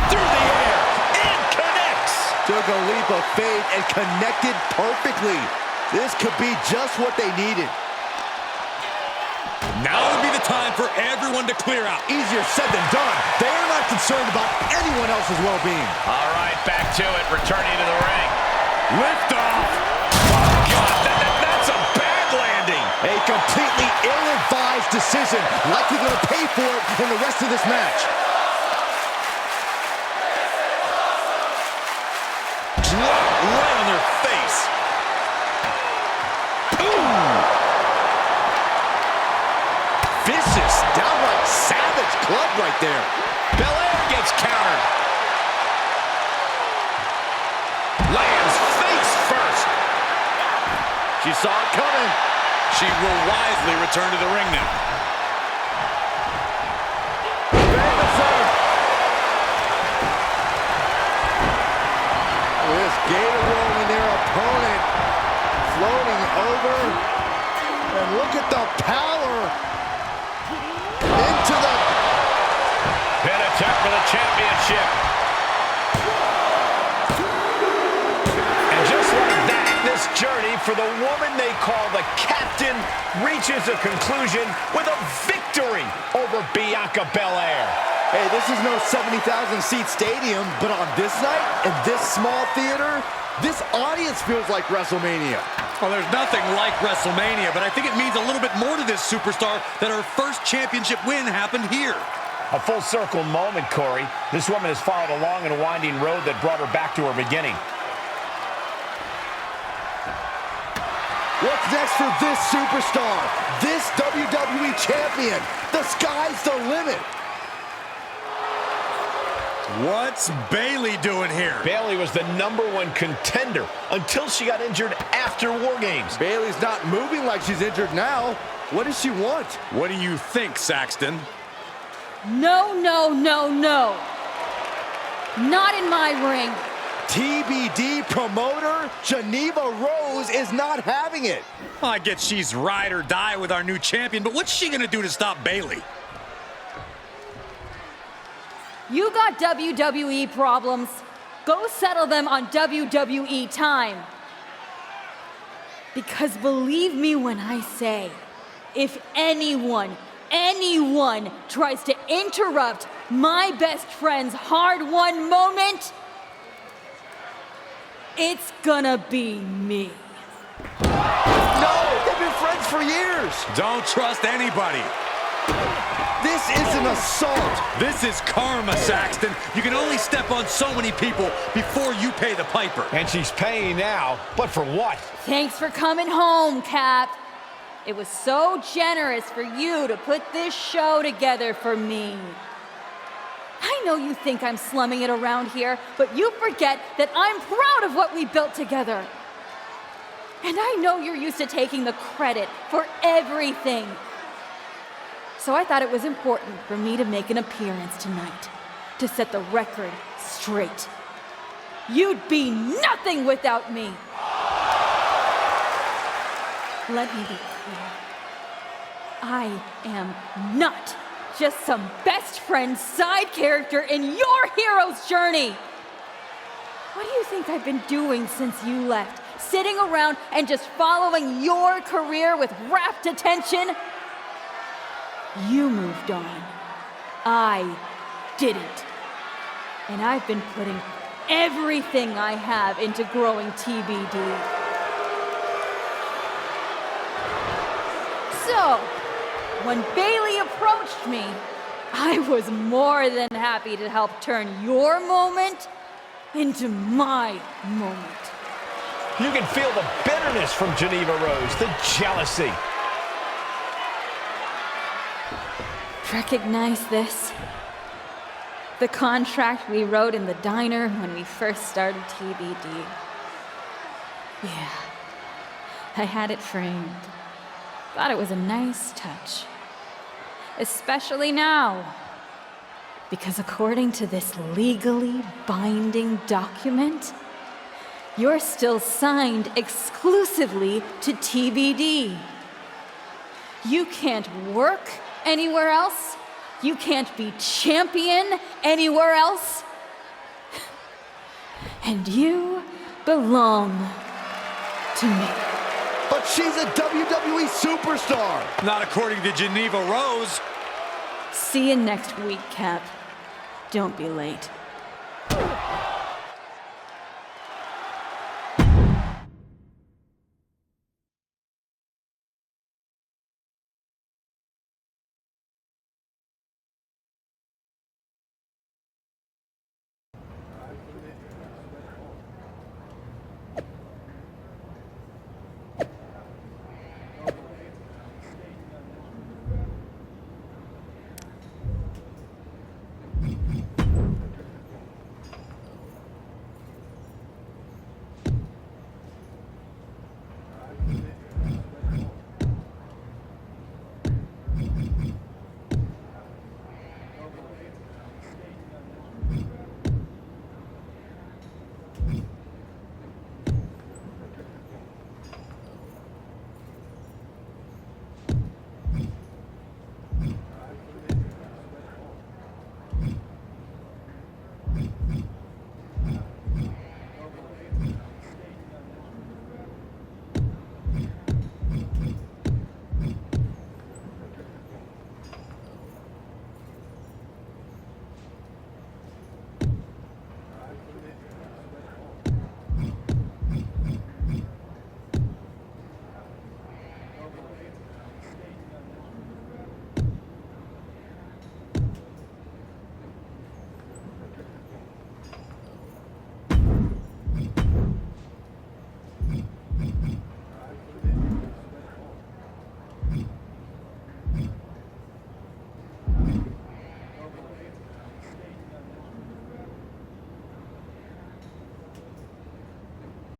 Through the air. And connects. Took a leap of faith and connected perfectly. This could be just what they needed. Now would be the time for everyone to clear out. Easier said than done. They are not concerned about anyone else's well-being. All right, back to it. Returning to the ring. Lift off. Oh, God, that's a bad landing. A completely ill-advised decision. Likely going to pay for it in the rest of this match. Drop right on their face. Vicious, downright savage club right there. Belair gets countered. Lands face first. She saw it coming. She will wisely return to the ring now. This gator rolling their opponent. Floating over. And look at the power. Into the... Pin attempt for the championship. And just like that, this journey for the woman they call the Captain reaches a conclusion with a victory over Bianca Belair. Hey, this is no 70,000-seat stadium, but on this night, in this small theater, this audience feels like WrestleMania. Well, there's nothing like WrestleMania, but I think it means a little bit more to this superstar that her first championship win happened here. A full circle moment, Corey. This woman has followed a long and winding road that brought her back to her beginning. What's next for this superstar? This WWE champion? The sky's the limit. What's Bayley doing here? Bayley was the #1 contender until she got injured after War Games. Bayley's not moving like she's injured now. What does she want? What do you think, Saxton? No, no, no, no. Not in my ring. TBD promoter Geneva Rose is not having it. I get she's ride or die with our new champion, but what's she gonna do to stop Bayley? You got WWE problems. Go settle them on WWE time. Because believe me when I say, if anyone tries to interrupt my best friend's hard-won moment, it's gonna be me. No, they've been friends for years. Don't trust anybody. This is an assault. This is karma, Saxton. You can only step on so many people before you pay the piper. And she's paying now, but for what? Thanks for coming home, Cap. It was so generous for you to put this show together for me. I know you think I'm slumming it around here, but you forget that I'm proud of what we built together. And I know you're used to taking the credit for everything. So I thought it was important for me to make an appearance tonight, to set the record straight. You'd be nothing without me. Let me be clear. I am not just some best friend side character in your hero's journey. What do you think I've been doing since you left? Sitting around and just following your career with rapt attention? You moved on. I didn't. And I've been putting everything I have into growing TBD. So, when Bayley approached me, I was more than happy to help turn your moment into my moment. You can feel the bitterness from Geneva Rose, the jealousy. Recognize this? The contract we wrote in the diner when we first started TBD. Yeah, I had it framed. Thought it was a nice touch. Especially now. Because according to this legally binding document, you're still signed exclusively to TBD. You can't work anywhere else. You can't be champion anywhere else. And you belong to me. But she's a WWE superstar. Not according to Geneva Rose. See you next week, Cap. Don't be late.